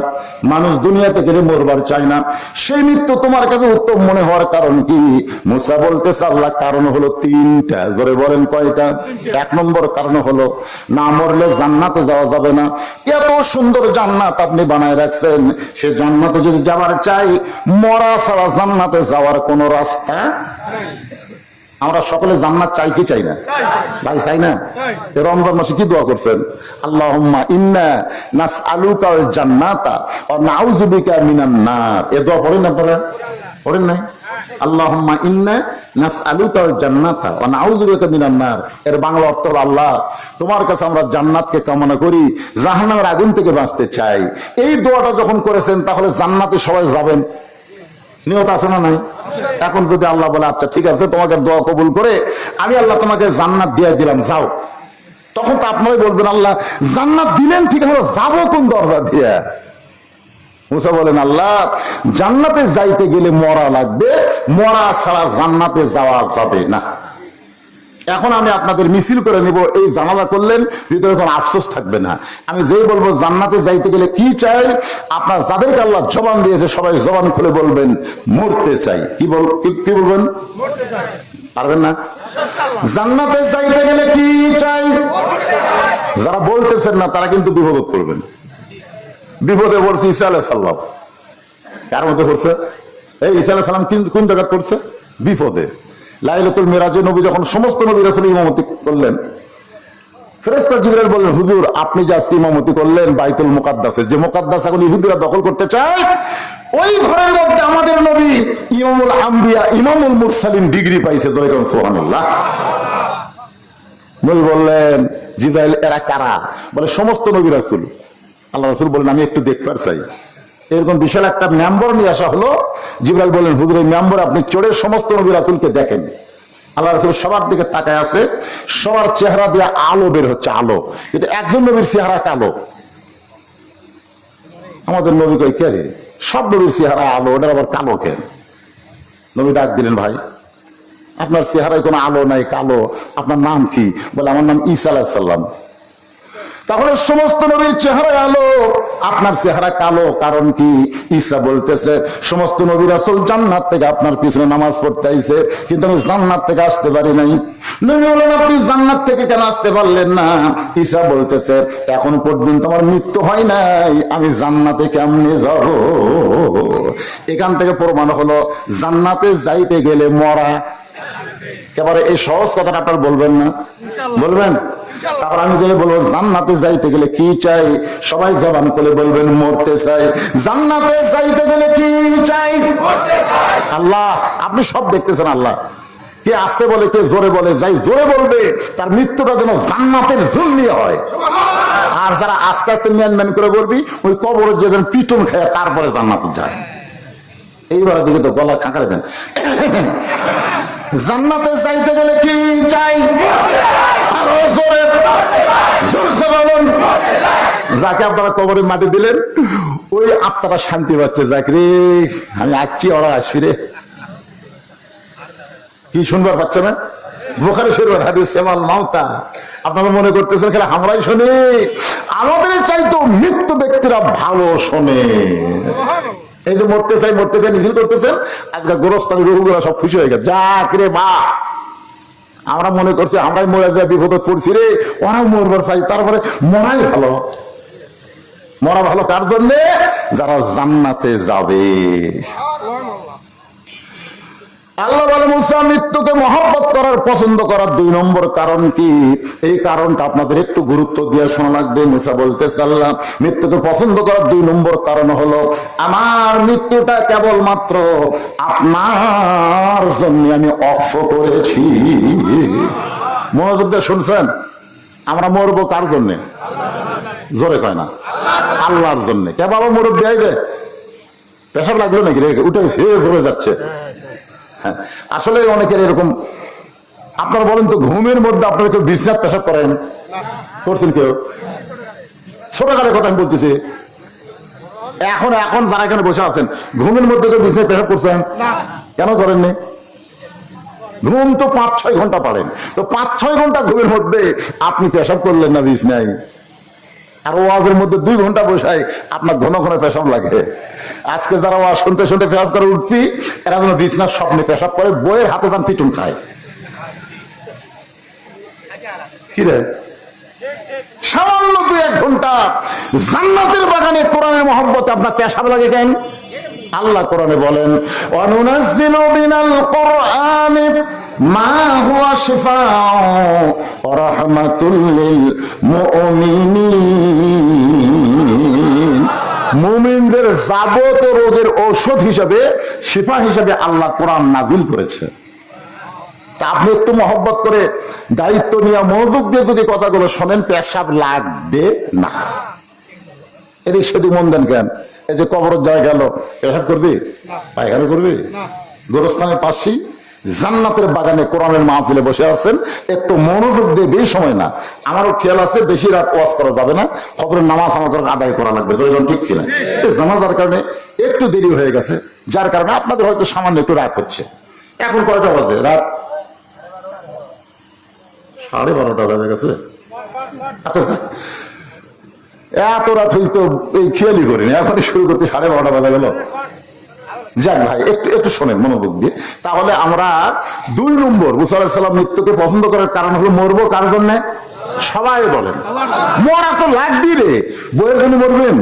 মানুষ দুনিয়া থেকে মরবার চায় না, সেই মৃত্যু তোমার কাছে উত্তম মনে হওয়ার কারণ কি? মুসা বলতেছে, আল্লাহ কারণ হলো 3টা। জোরে বলেন কয়টা? 1 নম্বর কারণ হলো না মরলে জান্নাতে যাওয়া যাবে না। এত সুন্দর জান্নাত আপনি বানায় রাখছেন, সে জান্নাতে যদি যাওয়ার চাই, মরা ছাড়া জান্নাতে যাওয়ার কোনো রাস্তা। আমরা সকলে জান্নাত চাই কি চাই না ভাই? চাই না? রমজান মাসে কি দোয়া করছেন? আল্লাহুম্মা ইন্না নাসআলুকাল জান্নাতা ওয়া নাউযু বিকা মিনান নার। এই দোয়া পড়েন আপনারা? পড়েন না? আল্লাহুম্মা ইন্না নাসআলুকাল জান্নাতা ওয়া নাউযু বিকা মিনান নার। এর বাংলা অর্থ হলো, আল্লাহ তোমার কাছে আমরা জান্নাতকে কামনা করি, জাহান্নামের আগুন থেকে বাঁচতে চাই। এই দোয়াটা যখন করেছেন তাহলে জান্নাতে সবাই যাবেন, নিয়ত আছে না নাই? এখন যদি আল্লাহ বলে, আচ্ছা ঠিক আছে তোমাকে দোয়া কবুল করে আমি আল্লাহ তোমাকে জান্নাত দিয়ে দিলাম, যাও, তখন তো আপনারাই বলবেন, আল্লাহ জান্নাত দিলেন ঠিক আছে, যাবো কোন দরজা দিয়ে? মুসা বলেন, আল্লাহ জান্নাতে যাইতে গেলে মরা লাগবে, মরা ছাড়া জান্নাতে যাওয়া যাবে না। এখন আমি আপনাদের মিছিল করে নিব, এই জানাজা করলেন ভিতরে কোনো আফসোস থাকবে না। আমি যেই বলবো জান্নাতে যাইতে গেলে কি চাই, আপনার যাদেরকে আল্লাহ জবান দিয়েছে সবাই জবান খুলে বলবেন মরতে চাই। কি বলবেন? পারবেন না? জান্নাতে যাইতে গেলে কি চাই? যারা বলতেছেন না তারা কিন্তু বিপদে পড়বেন। বিপদে পড়ছে ঈসা আলাইহিস সালাম। কার মধ্যে পড়ছে? এই ঈসা আলাইহিস সালাম কোন জায়গায় পড়ছে? বিপদে। লাইলাতুল মিরাজে নবী যখন সমস্ত নবী রাসূল ইমামতি করলেন, ফেরেশতা জিবরাইল বললেন, হুজুর আপনি যে আজকে ইমামতি করলেন বাইতুল মুকাদ্দাসে, যে মুকাদ্দাস এখন ইহুদিরা দখল করতে চায়, ওই ঘরের মধ্যে আমাদের নবী ইমামুল আম্বিয়া ইমামুল মুরসালিন ডিগ্রি পাইছে। দরকার সুবহানাল্লাহ। নবী বললেন, জিবরাইল এরা কারা? বলে সমস্ত নবী রাসূল। আল্লাহ রাসূল বলেন আমি একটু দেখতে চাই। এরকম বিশাল একটা মেম্বর নিয়ে আসা হলো। জিবরাইল বললেন, হুজুর এই মেম্বর আপনি চড়ে সমস্ত নবী রাসূলকে দেখেন। আল্লাহ রাসূল সবার দিকে তাকায় আছে, সবার চেহারা দিয়ে আলো বের হচ্ছে, আলো। কিন্তু একজন নবীর চেহারা কালো। আমাদের নবী কই কে রে? সব নবীর চেহারা আলো, ওটার আবার কালো কেন? নবী ডাক দিলেন, ভাই আপনার চেহারায় কোনো আলো নাই, কালো, আপনার নাম কি? বলে আমার নাম ঈসা আলাইহিস সালাম। তাহলে সমস্ত নবীর চেহারায় আলো, আপনার চেহারা কালো, কারণ কি? ঈসা বলতেছে সমস্ত নবী রাসূল জান্নাত থেকে আপনার পিছনে নামাজ পড়তে আইছে, কিন্তু আমি জান্নাত থেকে আসতে পারি নাই। নবী বলেন, আপনি জান্নাত থেকে কেন আসতে পারলেন না? ঈসা বলতেছে এখন পর্যন্ত আমার মৃত্যু হয় নাই, আমি জান্নাতে কেমনে যাব? এখান থেকে প্রমাণ হলো জান্নাতে যাইতে গেলে মরা। একেবারে এই সহজ কথাটা আপনার বলবেন না? বলবেন? তারপর আমি যে বলবো জান্নাতে যাইতে গেলে কি চাই, সবাই জবান করে বলবেন মরতে চাই। জান্নাতে যাইতে গেলে কি চাই? আল্লাহ আপনি সব দেখতেছেন। আল্লাহ কে আসতে বলে, কে জোরে বলে, যাই জোরে বলবে তার মৃত্যুটা যেন জান্নাতের জন্য হয়। আর যারা আস্তে আস্তে ম্যান করে বলবি, ওই কবরের যে পিটন খায় তারপরে জান্নাতে যায়। এইবার দিকে তো গলা খাঁকারে দেন। জান্নাতে যাইতে গেলে কি চাই? আরো জোরে জোরসে বলুন। যাকে আপনারা কবরে মাটি দিলেন ওই আত্মাটা শান্তি পাচ্ছে, যাক রে আমি আসছি, ওরা আসবি রে। কি শুনবার পাচ্ছে না? বুখারী শরীফের হাদিস সেমাল মাউতা। আপনারা মনে করতেছেন খেলে আমরাই শুনি? আমাদের চাইতো মৃত্যু ব্যক্তিরা ভালো শোনে। এই যে মরতে চাই মিছিল করতেছেন, আজকে গোরস্থানের রুহুগুলা সব খুশি হয়ে গেছে, যাক রে বাহ। আমরা মনে করছি আমরাই মরে যায় বিপদ পড়ছি রে, ওরাও মরবার চাই, তারপরে মরাই ভালো। মরা ভালো কার জন্যে? যারা জান্নাতে যাবে। আল্লাহ বলে মুসা মৃত্যুকে মহব্বত করার, পছন্দ করার 2 নম্বর কারণ কি? এই কারণটা আপনাদের একটু গুরুত্ব দিয়ে শোনা লাগবে। মুসা বলতেছে আল্লাহ মৃত্যুকে পছন্দ করার 2 নম্বর কারণ হলো আমার মৃত্যুটা কেবলমাত্র আপনার জন্য আমি অক্ষ করেছি। মনোযোগ দিয়ে শুনছেন? আমরা মরবো কার জন্যে? জোরে কয় না? আল্লাহর জন্য। কে বাবা মুরব্বী আইবে পেশাব লাগলো নাকি রে? উঠে জমে যাচ্ছে। আসলে অনেকের এরকম। আপনারা বলেন তো ঘুমের মধ্যে আপনারা কেউ বিছানায় পেশাব করেন? করছেন কেউ? ছোটকালের কথা আমি বলতেছি। এখন যারা এখানে বসে আছেন ঘুমের মধ্যে কেউ বিছানায় পেশাব করছেন? কেন করেননি? ঘুম তো 5-6 ঘন্টা পারেন, তো 5-6 ঘন্টা ঘুমের মধ্যে আপনি পেশাব করলেন না বিছানায়। আর ওয়াজের মধ্যে 2 ঘন্টা বসায় আপনার ঘন ঘন পেশাব লাগে। আজকে যারা ওয়াজ শুনতে শুনতে পেশাব করে উঠছি, এরা যেন বিছনার স্বপ্নে পেশাব করে, বইয়ের হাতে যান পিটুন খায়। কি রে? সামান্য 2-1 ঘন্টা জান্নাতের বাগানে কোরআনের মহব্বতে আপনার পেশাব লাগে কেন? আল্লাহ কোরআনে বলেন ওয়ানুনাজ্জিলু মিনাল কুরআনি মা হুয়া শিফাউ ওয়া রাহমাতুল লিল মুমিনিন। মুমিনদের যাবতীয় রোগের ঔষধ হিসেবে, শিফা হিসেবে আল্লাহ কোরআন নাজিল করেছে। তা আপনি একটু মহব্বত করে দায়িত্ব নিয়ে মনোযোগ দিয়ে যদি কথাগুলো শোনেন, পেশাব লাগবে না। এদিক সেদিক মন দেন কেন? এই যে কবরের জায়গা গেল, পেশাব করবি? পায়খানা করবি? গোরস্থানের পাশেই জান্নাতের বাগানে কোরআনের মাহফিলে বসে আছেন, একটু মনোযোগ দিয়ে, বেশি সময় না। আমারও খেয়াল আছে বেশি রাত ওয়াজ করা যাবে না, ফজরের নামাজ আমাদের আদায় করা লাগবে। ঠিক কিনা? জানাজার কারণে একটু দেরি হয়ে গেছে, যার কারণে আপনাদের হয়তো সামান্য একটু রাত হচ্ছে। এখন কয়টা বাজে? রাত 12:30 বেজে গেছে। আচ্ছা, এত রাত হইতো এই খেয়ালই করিনি, এখনই শুরু করতে 12:30 বেজে গেল। যাক ভাই, একটু শোনেন মনোযোগ দিয়ে। তাহলে আমরা 2 নম্বর মুসা আলাইহিস সালাম মৃত্যুকে পছন্দ করার কারণ হলো মরবো কার জন্য? সবাই বলেন মরা তো লাগবি রে। বইয়ের জন্য মরবেন,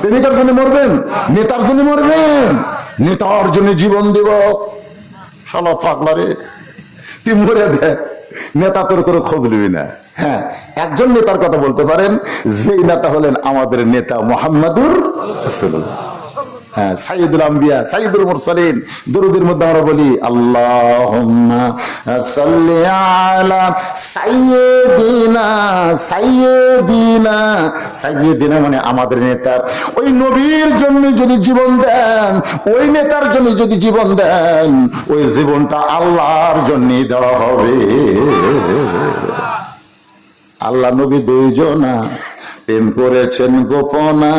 প্রেমিকার জন্য মরবেন, নেতার জন্য মরবেন, নেতার জন্য জীবন দেব। শালা পাগলা রে, তুই মরে দেখ, নেতা তোর করে খোঁজ নিবি না। হ্যাঁ, একজন নেতার কথা বলতে পারেন, যেই নেতা হলেন আমাদের নেতা মুহাম্মাদুর রাসূলুল্লাহ। হ্যাঁ, সাইয়্যিদুল আম্বিয়া, সাইয়্যিদুল মুরসালিন। দুরূদের মধ্যে আমরা বলি আল্লাহুম্মা সাল্লি আলা সাইয়্যিদিনা, সাইয়্যিদিনা, সাইয়্যিদিনা মানে আমাদের নেতা। ওই নবীর জন্য যদি জীবন দেন, ওই নেতার জন্য যদি জীবন দেন, ওই জীবনটা আল্লাহর জন্যই দেওয়া হবে। আল্লাহ নবী 2 জনা, প্রেম করেছেন গোপনা,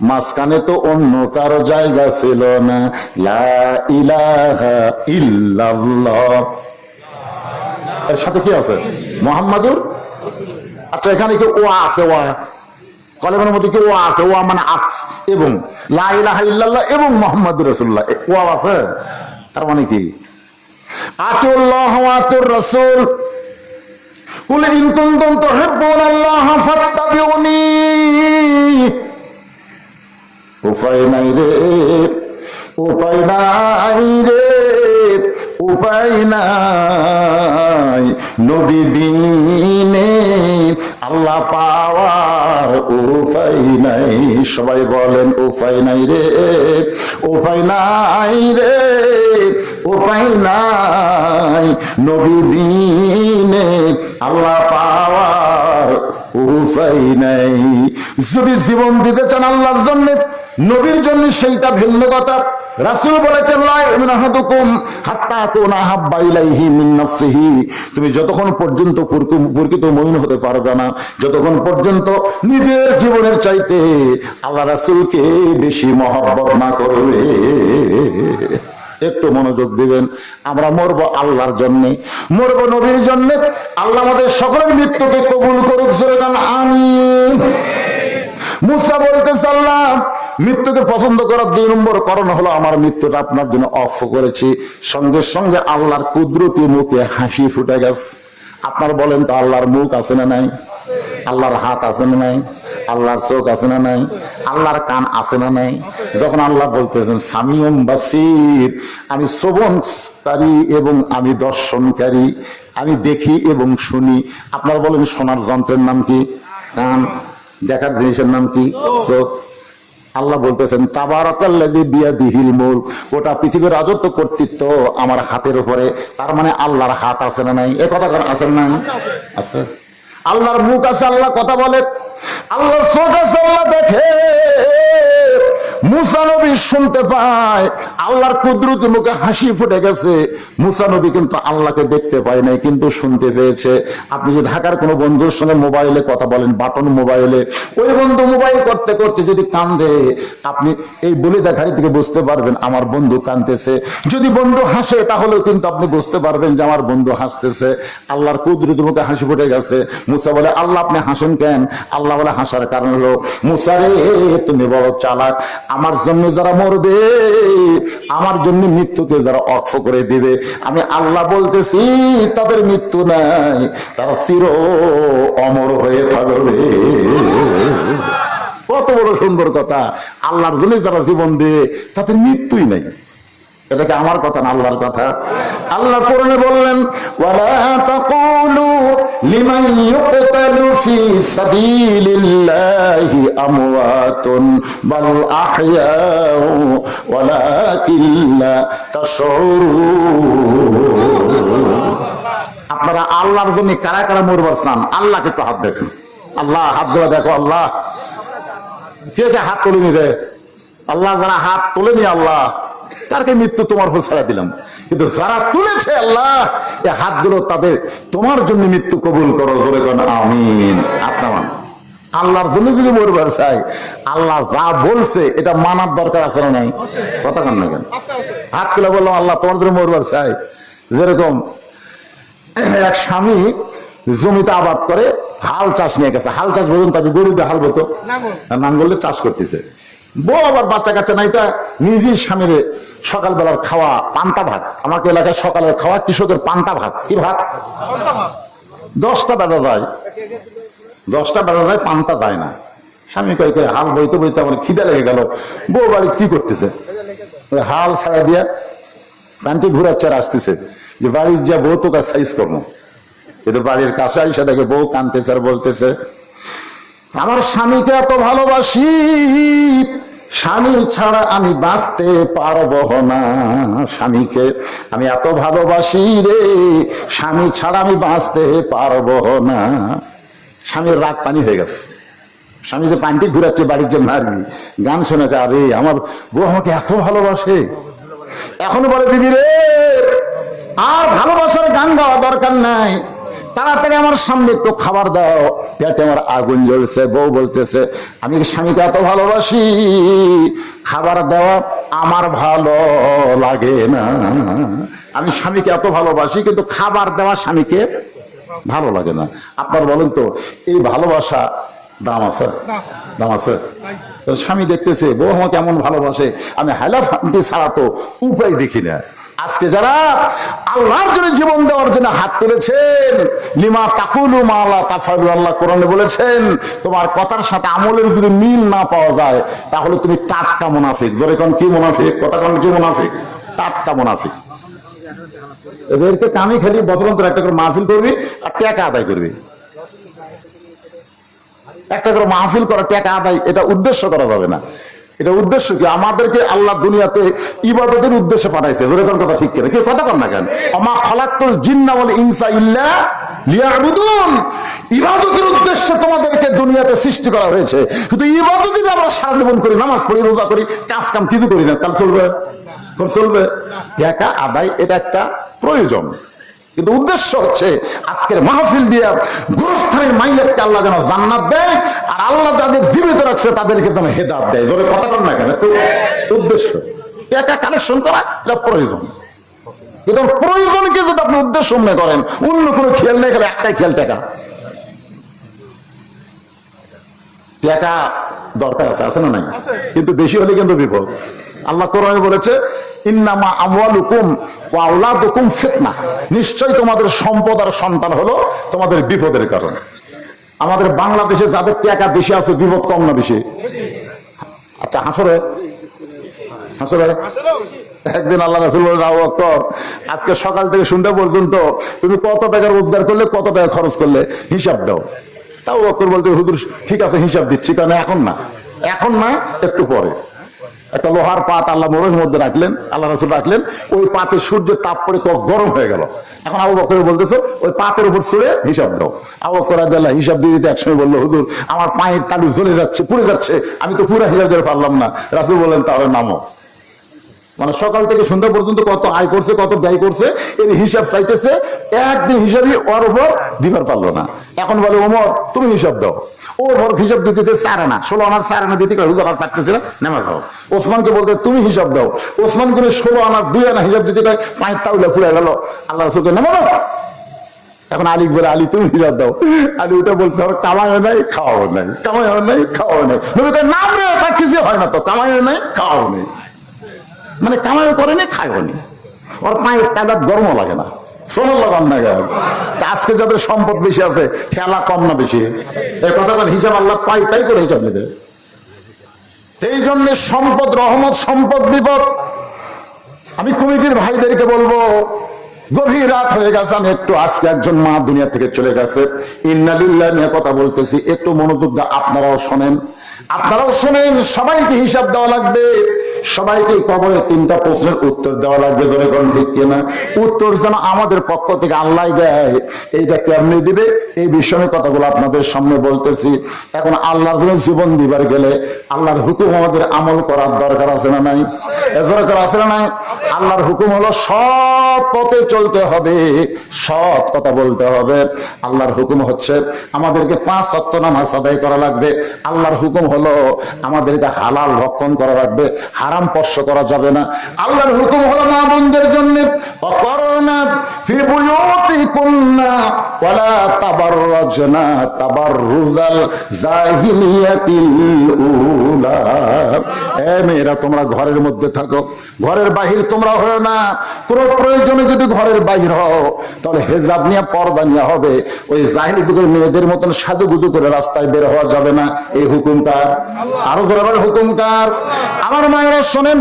মাঝখানে তো অন্য কারো জায়গা ছিল না। লা ইলাহা ইল্লাল্লাহ, এর সাথে কি আছে? মুহাম্মাদুর। আচ্ছা, এখানে কি ওয়া আছে? ওয়া কলেমার মধ্যে কি ওয়া আছে? ওয়া মানে এবং, লা ইলাহা ইল্লাল্লাহ এবং মুহাম্মাদুর রাসূলুল্লাহ, ওয়া আছে। তার মানে কি? আতিউল্লাহ ওয়া আতিউর রাসূল, কুল ইন কুনতুম তুহিব্বুনাল্লাহ ফাত্তাবিউনি। উপায় নাই রে, উপায় নাই রে, উপায় নাই, নবী বিনে আল্লাহ পাওয়ার উপায় নাই। সবাই বলেন উপায় নাই রে, উপায় নাই রে, উপায় নাই, নবী বিনে আল্লাহ পাওয়ার উপায় নাই। যদি জীবন দিতে চান আল্লাহর জন্য, নবীর জন্য, সেইটা ভিন্ন কথা। রাসূল বলেছেন লা ইউমিনু আহাদুকুম হাত্তা কুনা হাব্বা ইলাইহি মিন নাফসিহি। তুমি যতক্ষণ পর্যন্ত প্রকৃত মুমিন হতে পারবে না, যতক্ষণ পর্যন্ত নিজের জীবনের চাইতে আল্লাহ রাসূলকে বেশি মহব্বত না করবে। একটু মনোযোগ দিবেন। আমরা মরবো আল্লাহর জন্যে, মরবো নবীর জন্যে। আল্লাহ আমাদের সকলের মৃত্যুকে কবুল করুক, জোরে গান আমিন। মুসা বলতেছে আল্লাহ মৃত্যুকে পছন্দ করার 2 নম্বর কারণ হলো আমার মৃত্যুটা আপনার জন্য অফ করেছি। সঙ্গে সঙ্গে আল্লাহর কুদরতি মুখে হাসি ফুটে গেছে। আপনার বলেন তো, আল্লাহর মুখ আছে না নাই? আল্লাহর হাত আছে না নাই? আল্লাহর চোখ আছে না নাই? আল্লাহর কান আছে না নাই? যখন আল্লাহ বলতেছেন সামিউম বাসির, আমি শ্রবণকারী এবং আমি দর্শনকারী, আমি দেখি এবং শুনি। আপনার বলেন শোনার যন্ত্রের নাম কি? কান। দেখার জিনিসের নাম কি? চোখ। আল্লাহ বলতেছেন তাবারাকাল্লাযী বিয়াদিহিল মুলক, গোটা পৃথিবীর রাজত্ব কর্তৃত্ব আমার হাতের উপরে। তার মানে আল্লাহর হাত আছে না নাই? এ কথা আছে না নাই? আছে। আল্লাহর মুখ আছে, আল্লাহ কথা বলে। আল্লাহর চোখ আছে, আল্লাহ দেখে। মুসা নবী শুনতে পায়, আল্লাহর কুদরতি মুখে হাসি ফুটে গেছে। মুসা নবী কিন্তু আল্লাহকে দেখতে পায় নাই, কিন্তু শুনতে পেয়েছে। আপনি যদি ঢাকার কোনো বন্ধুর সঙ্গে মোবাইলে কথা বলেন, বাটন মোবাইলে, ওই বন্ধু মোবাইল করতে করতে যদি কান্দে, আপনি এই বলে দেখারি থেকে বুঝতে পারবেন আমার বন্ধু কাঁদতেছে। যদি বন্ধু হাসে, তাহলেও কিন্তু আপনি বুঝতে পারবেন যে আমার বন্ধু হাসতেছে। আল্লাহর কুদরতি মুখে হাসি ফুটে গেছে। মুসা বলে আল্লাহ আপনি হাসেন কেন? আল্লাহ বলে হাসার কারণ হলো, মুসা রে তুমি বড় চালাক, আমার জন্য যারা মরবে, আমার জন্য মৃত্যুকে যারা অক্ষ করে দিবে, আমি আল্লাহ বলতেছি তাদের মৃত্যু নাই, তারা চির অমর হয়ে থাকবে। কত বড় সুন্দর কথা! আল্লাহর জন্য যারা জীবন দেবে তাদের মৃত্যুই নাই। এটা কি আমার কথা না আল্লাহর কথা? আল্লাহ কোরআনে বললেন ওয়ালা তাকুলু লিমান ইউকতালু ফি সাবিলিল্লাহি আমওয়াতুন বাল আহইয়াউ ওয়ালাকিন লা তাশউরুন। আপনারা আল্লাহর জন্য কারা কারা মরবার চান? আল্লাহকে তো হাত দেখেন। আল্লাহ হাত ধরে দেখো। আল্লাহ কে কে হাত তোলেনি রে? আল্লাহ যারা হাত তোলেনি, আল্লাহ তারকে মৃত্যু তোমার উপর ছাড়া দিলাম। কিন্তু যারা তুলেছে আল্লাহ এই হাতগুলো, তাদের তোমার জন্য মৃত্যু কবুল করো, জোরে কোন আমিন। আপনার আল্লাহর জন্য যদি মরবার চাই, আল্লাহ যা বলছে এটা মানার দরকার আছে না নাই? কথা কান না কেন? হাত তুলে বললাম আল্লাহ তোমার জন্য মরবার চাই। যেরকম এক স্বামী জমিতে আবাদ করে, হাল চাষ নিয়ে গেছে। হাল চাষ বলুন, তাকে গরুতে হাল বলতো, নাঙ্গলে চাষ করতেছে। বউ আবার বাচ্চা কাচ্চা নাই, তা নিজেই স্বামীর সকালবেলার খাওয়া পান্তা ভাত। আমাকে এলাকায় সকালের খাওয়া কৃষকের পান্তা ভাত। কি ভাত? 10টা বেজা যায়, 10টা বেজা যায়, পান্তা যায় না। স্বামী কয় হাল বইতে বইতে আমার খিদে লেগে গেল। বউ বাড়ি কি করতেছে, হাল ছাড়া দিয়া প্যান্টি ঘুরাচ্ছে আর আসতেছে যে বাড়ির যা বউ তোকে সাইজ করবো। কিন্তু বাড়ির কাছে আইসা দেখে বউ কাঁদতেছে আর বলতেছে, আমার স্বামীকে এত ভালোবাসি, স্বামী ছাড়া আমি বাঁচতে পারবো না। স্বামীকে আমি এত ভালোবাসি রে, স্বামী ছাড়া আমি বাঁচতে পারবো না। স্বামীর রাগ পানি হয়ে গেছে। স্বামী যে পানিটি ঘুরাচ্ছে বাড়ির যে মারবি, গান শুনে, আরে আমার বউ আমাকে এত ভালোবাসে। এখনো বলে, বিবি রে আর ভালোবাসার গান গাওয়া দরকার নাই, তাড়াতাড়ি আমার সামনে একটু খাবার দাও, পেটে আমার আগুন জ্বলছে। বউ বলতেছে, আমি স্বামীকে এত ভালোবাসি, খাবার দেওয়া আমার ভালো লাগে না। আমি স্বামীকে এত ভালোবাসি, কিন্তু খাবার দেওয়া স্বামীকে ভালো লাগে না। আপনার বলেন তো, এই ভালোবাসা দাম আছে? দাম আছে? স্বামী দেখতেছে বউ আমাকে কেমন ভালোবাসে, আমি হাইলাফান্তি ছাড়া তো উপায় দেখি না। আজকে যারা আল্লাহর জন্য জীবন দেওয়ার জন্য হাত তুলেছেন, লিমা তাকুলু মা লা তাফআলু, আল্লাহ কোরআনে বলেছেন, তোমার কথার সাথে আমলের যদি মিল না পাওয়া যায় তাহলে তুমি টাটকা মুনাফিক। জোরে কোন কি মুনাফিক? কথা কোন কি মুনাফিক? টাটকা মুনাফিক। এদেরকে কামি খালি বছরান্তর একটা করে মাহফিল করবি আর টাকা আদায় করবি। একটা করে মাহফিল করা, টাকা আদায়, এটা উদ্দেশ্য করা যাবে না। এটা উদ্দেশ্য কি? আমাদেরকে আল্লাহ দুনিয়াতে ইবাদতের উদ্দেশ্যে পাঠাইছে। যেরকম কথা ঠিক কেন, কেউ কথা কর না কেন? আমা খালাকতুল জিন্না ওয়াল ইনসা ইল্লা লিয়াবুদুন। ইবাদতের উদ্দেশ্যে তোমাদেরকে দুনিয়াতে সৃষ্টি করা হয়েছে। কিন্তু ইবাদত যদি আমরা সারা জীবন করি, নামাজ পড়ি, রোজা করি, কাজ কাম কিছু করি না, তাহলে চলবে? চলবে? টাকা আদায় এটা একটা প্রয়োজন, কিন্তু উদ্দেশ্য হচ্ছে আজকের মাহফিল দিয়ে গুরুস্থানের মাইয়াতকে আল্লাহ যেন জান্নাত দেয়, আর আল্লাহ যাদের জীবিত রাখছে তাদেরকে যেন হেদায়েত দেয়। জোরে কথা বল না কেন? উদ্দেশ্য টাকা কালেকশন করা এটা প্রয়োজন, কিন্তু প্রয়োজনকে যদি আপনি উদ্দেশ্য মনে করেন, অন্য কোনো খেয়াল নেই, খালি একটাই খেয়াল, টাকা। টাকা দরকার আছে, আছে না নাই? কিন্তু বেশি হলে কিন্তু বিপদ। আল্লাহ কোরআনে বলেছে, ইন্নামা আমওয়ালুকুম ওয়া আওলাদুকুম ফিতনা, নিশ্চয় তোমাদের সম্পদ আর সন্তান হলো তোমাদের বিপদের কারণ। আমাদের বাংলাদেশে যাদের টাকা বেশি আছে, বিপদ কম না বেশি? আচ্ছা, হাসরে একদিন আল্লাহ রাসূল বলেন, আবু বকর, আজকে সকাল থেকে সন্ধ্যা পর্যন্ত তুমি কত টাকা রোজগার করলে, কত টাকা খরচ করলে, হিসাব দাও। তাও বকর বলতে, হুজুর ঠিক আছে হিসাব দিচ্ছি, কারণ এখন না, একটু পরে। একটা লোহার পাত আল্লাহ মোড়ের মধ্যে রাখলেন, আল্লাহ রাসূল রাখলেন, ওই পাতে সূর্যের তাপ পড়ে গরম হয়ে গেল। এখন আবু বকর বলতেছে, ওই পাতের উপর ছুঁড়ে হিসাব দাও। আবু বকর রাদিয়াল্লাহু আনহু হিসাব দিয়ে দিতে একসময় বললো, হুজুর আমার পায়ের তালু জ্বলে যাচ্ছে, পুড়ে যাচ্ছে, আমি তো পুরো হিসাব দিতে পারলাম না। রাসূল বললেন, তাহলে নামো। মানে সকাল থেকে সন্ধ্যা পর্যন্ত কত আয় করছে, কত ব্যয় করছে, এর হিসাব চাইতেছে। একদিন হিসাবই ওর উপর দিবার পারলো না। এখন বলে, ওমর তুমি হিসাব দাও। ওর হিসাব দিতে 4 আনা, 16 আনার 4 আনা দিতে হুজুর আর পারতেছে না, নামাজ দাও। ওসমানকে বলতে, তুমি হিসাব দাও। ওসমান করে 16 আনার 2 আনা হিসাব দিতে কয়, পায়ের তাউলা ফুলে গেল। আল্লাহ রাসূলকে নামাজ দাও। এখন আলী বলে, আলী তুমি হিসাব দাও। আলী ওটা বলতে, ধরো কামাই নাই, খাওয়াও নাই, কামাই নাই, খাওয়াও নাই। নবী কয়, নাম রে, কিছু হয় না তো, কামাই নাই, খাওয়াও নেই। মানে কামাই করেনি, খায়নি, ওর পায়ের তাদাত গরমও লাগে না, সোনার লাগান না গেল। আজকে যাদের সম্পদ বেশি আছে, খেলা কম না বেশি? এই কথা হিসাব আল্লাহ পাই করে হিসাব নেবে। এই জন্য সম্পদ রহমত, সম্পদ বিপদ। আমি কমিটির ভাইদেরকে বলবো, গভীর রাত হয়ে গেছে, আমি একটু, আজকে একজন মা দুনিয়া থেকে চলে গেছে, ইন্না লিল্লাহি নিয়ে কথা বলতেছি, একটু মনোযোগ দিয়ে আপনারাও শোনেন, সবাইকে হিসাব দেওয়া লাগবে। সবাইকে কবরে 3টা প্রশ্নের উত্তর দেওয়া লাগবে। জোরে কোন ঠিক কিনা? উত্তর যেন আমাদের পক্ষ থেকে আল্লাহ দেয়। এইটা কেমনি দিবে, এই বিষয়ে কথাগুলো আপনাদের সামনে বলতেছি। এখন আল্লাহর জন্য জীবন দিবার গেলে আল্লাহর হুকুম আমাদের আমল করার দরকার আছে না নাই? দরকার আছে না নাই? আল্লাহর হুকুম হলো সৎ পথে চলতে হবে, সৎ কথা বলতে হবে। আল্লাহর হুকুম হচ্ছে আমাদেরকে 5 ওয়াক্ত নামাজ আদায় করা লাগবে। আল্লাহর হুকুম হলো আমাদেরকে হালাল ভক্ষণ করা লাগবে, হারাম স্পর্শ করা যাবে না। আল্লাহর হুকুম হলো মা বোনদের জন্য, অকরনা ফি বুয়ুতিকুন্না ওয়ালা তাবাররাজনা তাবাররুজাল জাহিলিয়াতিল উলা। এ মেয়েরা, তোমরা ঘরের মধ্যে থাকো, ঘরের বাহির তোমরা হও না। কোন প্রয়োজনে যদি ঘরের বাহির হও তাহলে হেজাব নিয়ে, পর্দা নিয়ে হবে। ওই জাহিলি যুগের মেয়েদের মতন সাজুগুজু করে রাস্তায় বের হওয়া যাবে না। এই হুকুমটা আরো জোরে হুকুমকার। আমার মায়েরা শোনেন,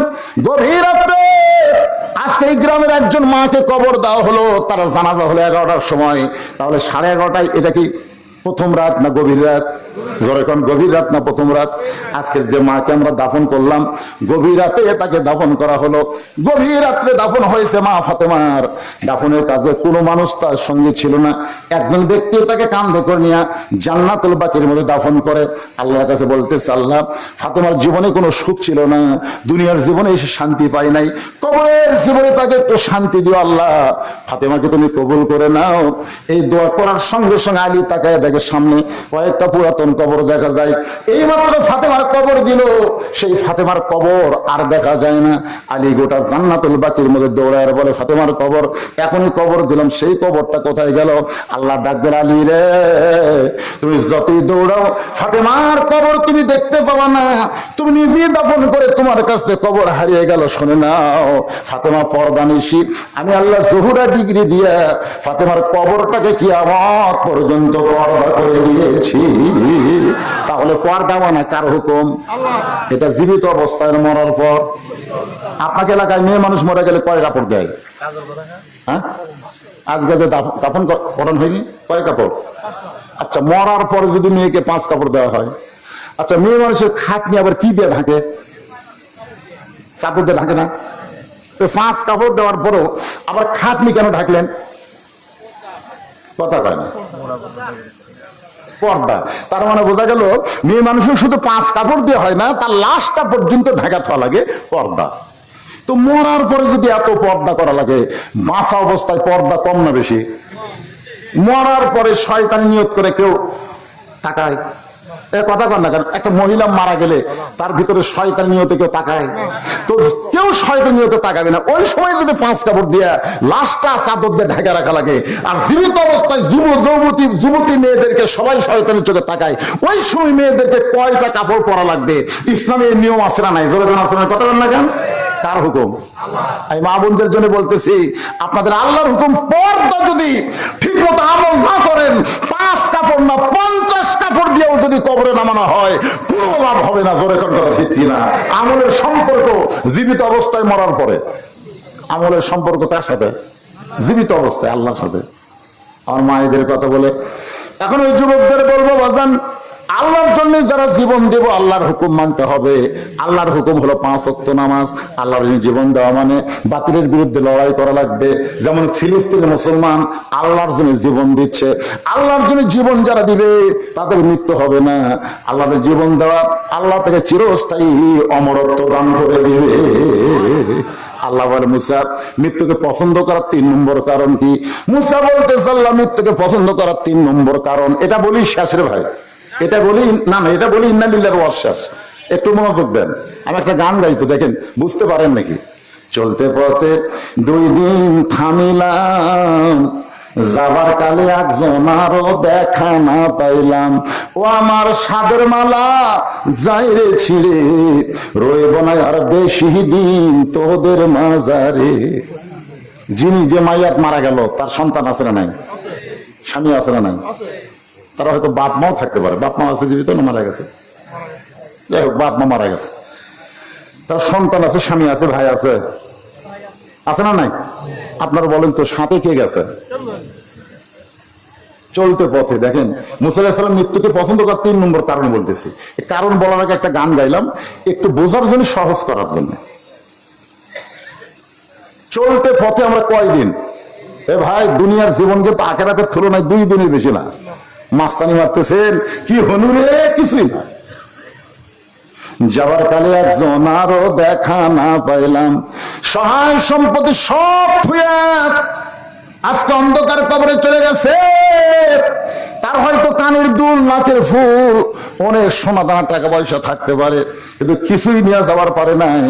গভীর রাতে আজকে এই গ্রামের একজন মাকে কবর দেওয়া হলো, তার জানাজা হলো 11টার সময়। তাহলে 11:30, এটা কি প্রথম রাত না গভীর রাত? জোরে কোন, গভীর রাত না প্রথম রাত? আজকের যে মাকে আমরা দাফন করলাম, গভীর রাতে তাকে দাফন করা হলো। গভীর রাত্রে দাফন হয়েছে মা ফাতেমার। দাফনের কাজে কোনো মানুষ তার সঙ্গে ছিল না। একজন ব্যক্তি তাকে কাঁধে করে নিয়ে জান্নাতুল বাকির মধ্যে দাফন করে। আল্লাহর কাছে বলতেছে, আল্লাহ, ফাতেমার জীবনে কোনো সুখ ছিল না, দুনিয়ার জীবনে এসে শান্তি পাই নাই, কবরের জীবনে তাকে একটু শান্তি দিও আল্লাহ, ফাতেমাকে তুমি কবুল করে নাও। এই দোয়া করার সঙ্গে সঙ্গে আলী তাকায় দেখে সামনে কয়েকটা পুরাতন কবর দেখা যায়। এইমাত্র ফাতেমার কবর দিল, সেই ফাতেমার কবর আর দেখা যায় না। আলী গোটা জান্নাতুল বাকির মধ্যে দৌড়ায় বলে, ফাতেমার কবর এখনই কবর দিলাম, সেই কবরটা কোথায় গেল? আল্লাহ ডাক দেন, আলী রে, তুমি যতই দৌড়াও ফাতেমার কবর তুমি দেখতে পাবা না। তুমি নিজে দাফন করে তোমার কাছ থেকে কবর হারিয়ে গেল। শুনে নাও, ফাতেমা পর্দানিশী, আমি আল্লাহ জহুরা ডিগ্রি দিয়া ফাতেমার কবরটাকে কিয়ামত পর্যন্ত পর্দা করে দিয়েছি। তাহলে পর্দা মানে কার হুকুম? এটা জীবিত অবস্থায়, মরার পর। আপনাকে এলাকায় মেয়ে মানুষ মরে গেলে কয় কাপড় দেয়? হ্যাঁ, আজকে যে দাফন করান হয়নি, কয় কাপড়? আচ্ছা, মরার পরে যদি মেয়েকে 5 কাপড় দেওয়া হয়, আচ্ছা মেয়ে মানুষের খাট নিয়ে আবার কি দিয়ে ঢাকে? চাদর দিয়ে ঢাকে না? 5 কাপড় দেওয়ার পরেও আবার খাটনি কেন ঢাকলেন? কথা কয় না, পর্দা। তার মানে বোঝা গেল মেয়ে মানুষের শুধু 5 কাপড় দিয়ে হয় না, তার লাশটা পর্যন্ত ঢাকা থাকা লাগে পর্দা। তো মরার পরে যদি এত পর্দা করা লাগে, বাঁচা অবস্থায় পর্দা কম না বেশি? মরার পরে শয়তানি নিয়ত করে কেউ তাকায়? কথা কর না কেন? একটা মহিলা মারা গেলে তার ভিতরে শয়তানি নিয়তে কেউ তাকায়? তো কেউ শয়তানি নিয়তে তাকাবে না। ওই সময় যদি 5 কাপড় দিয়ে লাশটা চাদর দিয়ে ঢাকা রাখা লাগে, আর জীবিত অবস্থায় যুবতী মেয়েদেরকে সবাই শয়তানের চোখে তাকায়, ওই সময় মেয়েদেরকে কয়টা কাপড় পরা লাগবে? ইসলামের নিয়ম আছে না নাই? জোরে আছে না? কথা বল না কেন? কার হুকুম? আমি মা বোনদের জন্য বলতেছি, আপনাদের আল্লাহর হুকুম, পর্দা যদি ঠিক মতো আমল না করেন, 5 কাপড় না 50 কাপড় দিয়েও যদি কবরে নামানো হয়, কোনো লাভ হবে না। জোরে কথা ঠিক কিনা? আমলের সম্পর্ক জীবিত অবস্থায়, মরার পরে। আমলের সম্পর্ক কার সাথে? জীবিত অবস্থায় আল্লাহর সাথে। আমার মায়েদের কথা বলে এখন ওই যুবকদের বলবো, বাজান, আল্লাহর জন্য যারা জীবন দেব, আল্লাহর হুকুম মানতে হবে। আল্লাহর হুকুম হলো 5 ওয়াক্ত নামাজ। আল্লাহর জন্য জীবন দেওয়া মানে বাতিলের বিরুদ্ধে লড়াই করা লাগবে। যেমন ফিলিস্তিনের মুসলমান আল্লাহর জন্য জীবন দিচ্ছে, আল্লাহর জন্য জীবন যারা দিবে তাদের মৃত্যু হবে না। আল্লাহর জীবন দেওয়া আল্লাহ থেকে চিরস্থায়ী অমরত্ব দান করে দিবে। আল্লাহ বলে, মুসা, মৃত্যুকে পছন্দ করার 3 নম্বর কারণ কি? মুসা বলতেছে, আল্লাহ মৃত্যুকে পছন্দ করার 3 নম্বর কারণ, এটা বলি শেষের ভাই, এটা বলি না, এটা বলি ইন্না লিল্লাহি ওয়া শেষ। একটু মনোযোগ দেন, আমি একটা গান গাইতো, দেখেন বুঝতে পারেন নাকি? চলতে পথে 2 দিন থামিলাম, যাবার কালে একজনারও দেখা না পাইলাম। ও আমার সাদের মালা যাই রে ছিঁড়ে, রইব না আর বেশি দিন তোদের মাজারে। যিনি যে মাইয়াত মারা গেল, তার সন্তান আছে না নাই? স্বামী আছে না নাই? তারা হয়তো বাপ মাও থাকতে পারে। বাপ মা আছে জীবিত না মারা গেছে? যাই হোক, বাপ মা মারা গেছে, তার সন্তান আছে, স্বামী আছে, ভাই আছে, আছে না নাই? আপনারা বলেন তো, সাথে কে গেছে? চলতে পথে দেখেন, মুসা আলাইহিস সালাম মৃত্যুকে পছন্দ করার 3 নম্বর কারণ বলতেছি। কারণ বলার আগে একটা গান গাইলাম, একটু বোঝার জন্য, সহজ করার জন্য। চলতে পথে আমরা কয়দিন? এ ভাই, দুনিয়ার জীবনকে তো আখিরাতের তুলনায় 2 দিনের বেশি না। মাস্তানি মারতেছেন কি হনুরে? কিছুই না। যাবার কালে একজনারও দেখা না পাইলাম, সহায় সম্পত্তি সব থুয়ে আজকে অন্ধকার কবরে চলে গেছে। তার হয়তো কানের দুল, নাকের ফুল, অনেক সোনা দানা টাকা পয়সা থাকতে পারে, কিন্তু কিছুই নিয়ে যাওয়ার পারে নাই,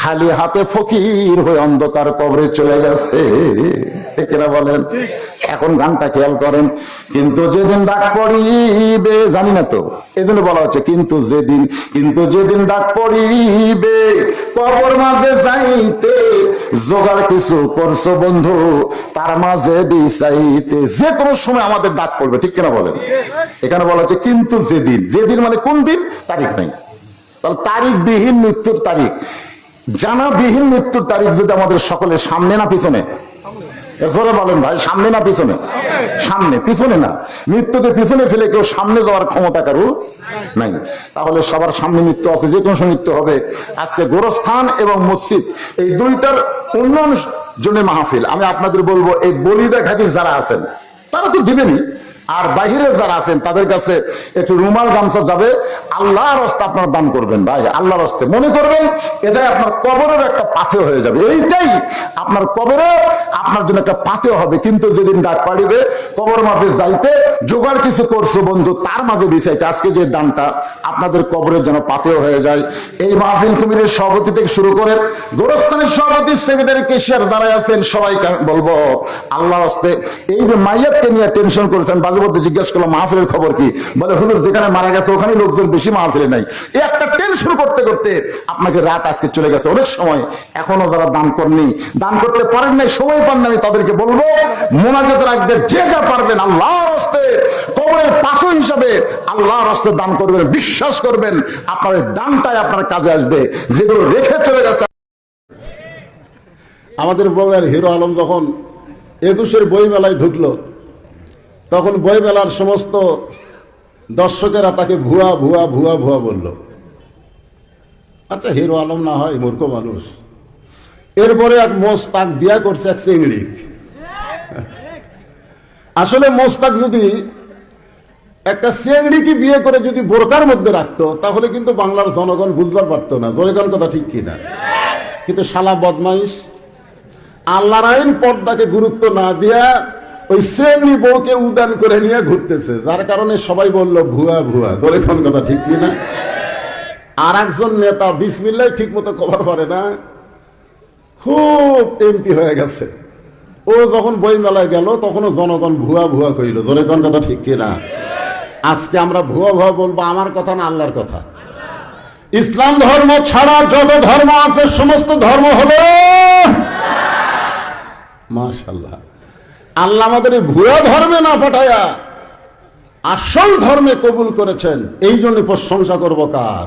খালি হাতে ফকির হয়ে অন্ধকার কবরে চলে গেছে। কেনা বলেন? এখন গানটা খেয়াল করেন, কিন্তু যেদিন ডাক পড়িবে, জানি না তো এই জন্য বলা হচ্ছে কিন্তু যেদিন ডাক পড়িবে কবর মাঝে যাইতে, জোগাড় কিছু করছো বন্ধু তার মাঝে বিচাইতে। যে কোনো সময় আমাদের ডাক পড়বে, ঠিক কিনা বলেন? এখানে বলা হচ্ছে কিন্তু যেদিন মানে কোন দিন, তারিখ নাই। তাহলে তারিখবিহীন মৃত্যুর তারিখ, জানাবিহীন মৃত্যুর তারিখ যদি আমাদের সকলের সামনে না পিছনে? জোরে বলেন ভাই, সামনে না পিছনে? সামনে, পিছনে না। মৃত্যুকে পিছনে ফেলে কেউ সামনে যাওয়ার ক্ষমতা কারো নাই। তাহলে সবার সামনে মৃত্যু আছে, যে কোনো সময় মৃত্যু হবে। আজকে গোরস্থান এবং মসজিদ এই দুইটার উন্নয়ন জন্য মাহফিল। আমি আপনাদের বলবো, এই বলিদা ঘাটির যারা আছেন তারা তো দিবেনই, আর বাহিরে যারা আছেন তাদের কাছে একটু রুমাল গামছা যাবে, আল্লাহর রাস্তায় আপনারা দান করবেন ভাই, আল্লাহর রাস্তায়। মনে করবেন এটাই আপনার কবরের একটা পাথেয় হয়ে যাবে, এইটাই আপনার কবরে আপনার জন্য একটা পাথেয় হবে। কিন্তু যেদিন ডাক পাড়িবে কবর মাঝে যাইতে, জোগাড় কিছু করছো বন্ধু তার মাঝে বিচাইতে, আজকে যে দানটা আপনাদের কবরের যেন পাথেয় হয়ে যায়। এই মাহফিল কমিটির সভাপতি থেকে শুরু করে গোরস্থানের সভাপতি, সেক্রেটারি, কেশিয়ার যারা আছেন সবাইকে বলবো, আল্লাহর রাস্তায় এই যে মাইয়াতকে নিয়ে টেনশন করেছেন, বলতে জিজ্ঞেস করলাম মাহফিলের খবর কি, বলে হুজুর যেখানে মারা গেছে ওখানে লোকজন বেশি, মাহফিলে নাই। এই একটা টেনশন করতে করতে আপনাকে রাত আজকে চলে গেছে অনেক সময়। এখনো যারা দান করেননি, দান করতে পারেন নাই, সময় পান নাই, তাদেরকে বলবো মোনাজাত রাখবেন, যে যা পারবেন আল্লাহর রাস্তায় কবরের পাথর হিসাবে আল্লাহর রাস্তায় দান করবেন। বিশ্বাস করবেন আপনার দানটাই আপনার কাজে আসবে, যেগুলো রেখে চলে গেছে। আমাদের বগুড়ার হিরো আলম যখন 21-এর বইমেলায় ঢুকলো, তখন বইমেলার সমস্ত দর্শকেরা তাকে ভুয়া ভুয়া ভুয়া ভুয়া বলল। আচ্ছা, হিরো আলম না হয় মূর্খ মানুষ। এরপরে এক মোস্তাক বিয়া করছে এক চিংড়ি। আসলে মোস্তাক যদি একটা চিংড়িকে বিয়ে করে যদি বোরকার মধ্যে রাখতো, তাহলে কিন্তু বাংলার জনগণ বুঝবার পারতো না। জনগণ কথা ঠিক কিনা? কিন্তু শালা বদমাইশ আল্লাহর আইন পর্দাকে গুরুত্ব না দিয়া ওই শ্রেণী বউকে উদান করে নিয়ে ঘুরতেছে, যার কারণে সবাই বলল ভুয়া ভুয়া। জনগণ কথা ঠিক কিনা? আর একজন নেতা বিসমিল্লাহ ঠিক মতো কভার পারে না, খুব এমপি হয়ে গেছে। ও যখন বই মেলায় গেল তখনও জনগণ ভুয়া ভুয়া কইল। জনগণ কথা ঠিক কিনা? আজকে আমরা ভুয়া ভুয়া বলবো, আমার কথা না আল্লাহর কথা। ইসলাম ধর্ম ছাড়া যত ধর্ম আছে সমস্ত ধর্ম হলো মাশাআল্লাহ। আল্লাহ আমাদের ভুয়া ধর্মে না পাঠায়া আসল ধর্মে কবুল করেছেন, এই জন্য প্রশংসা করবো কার?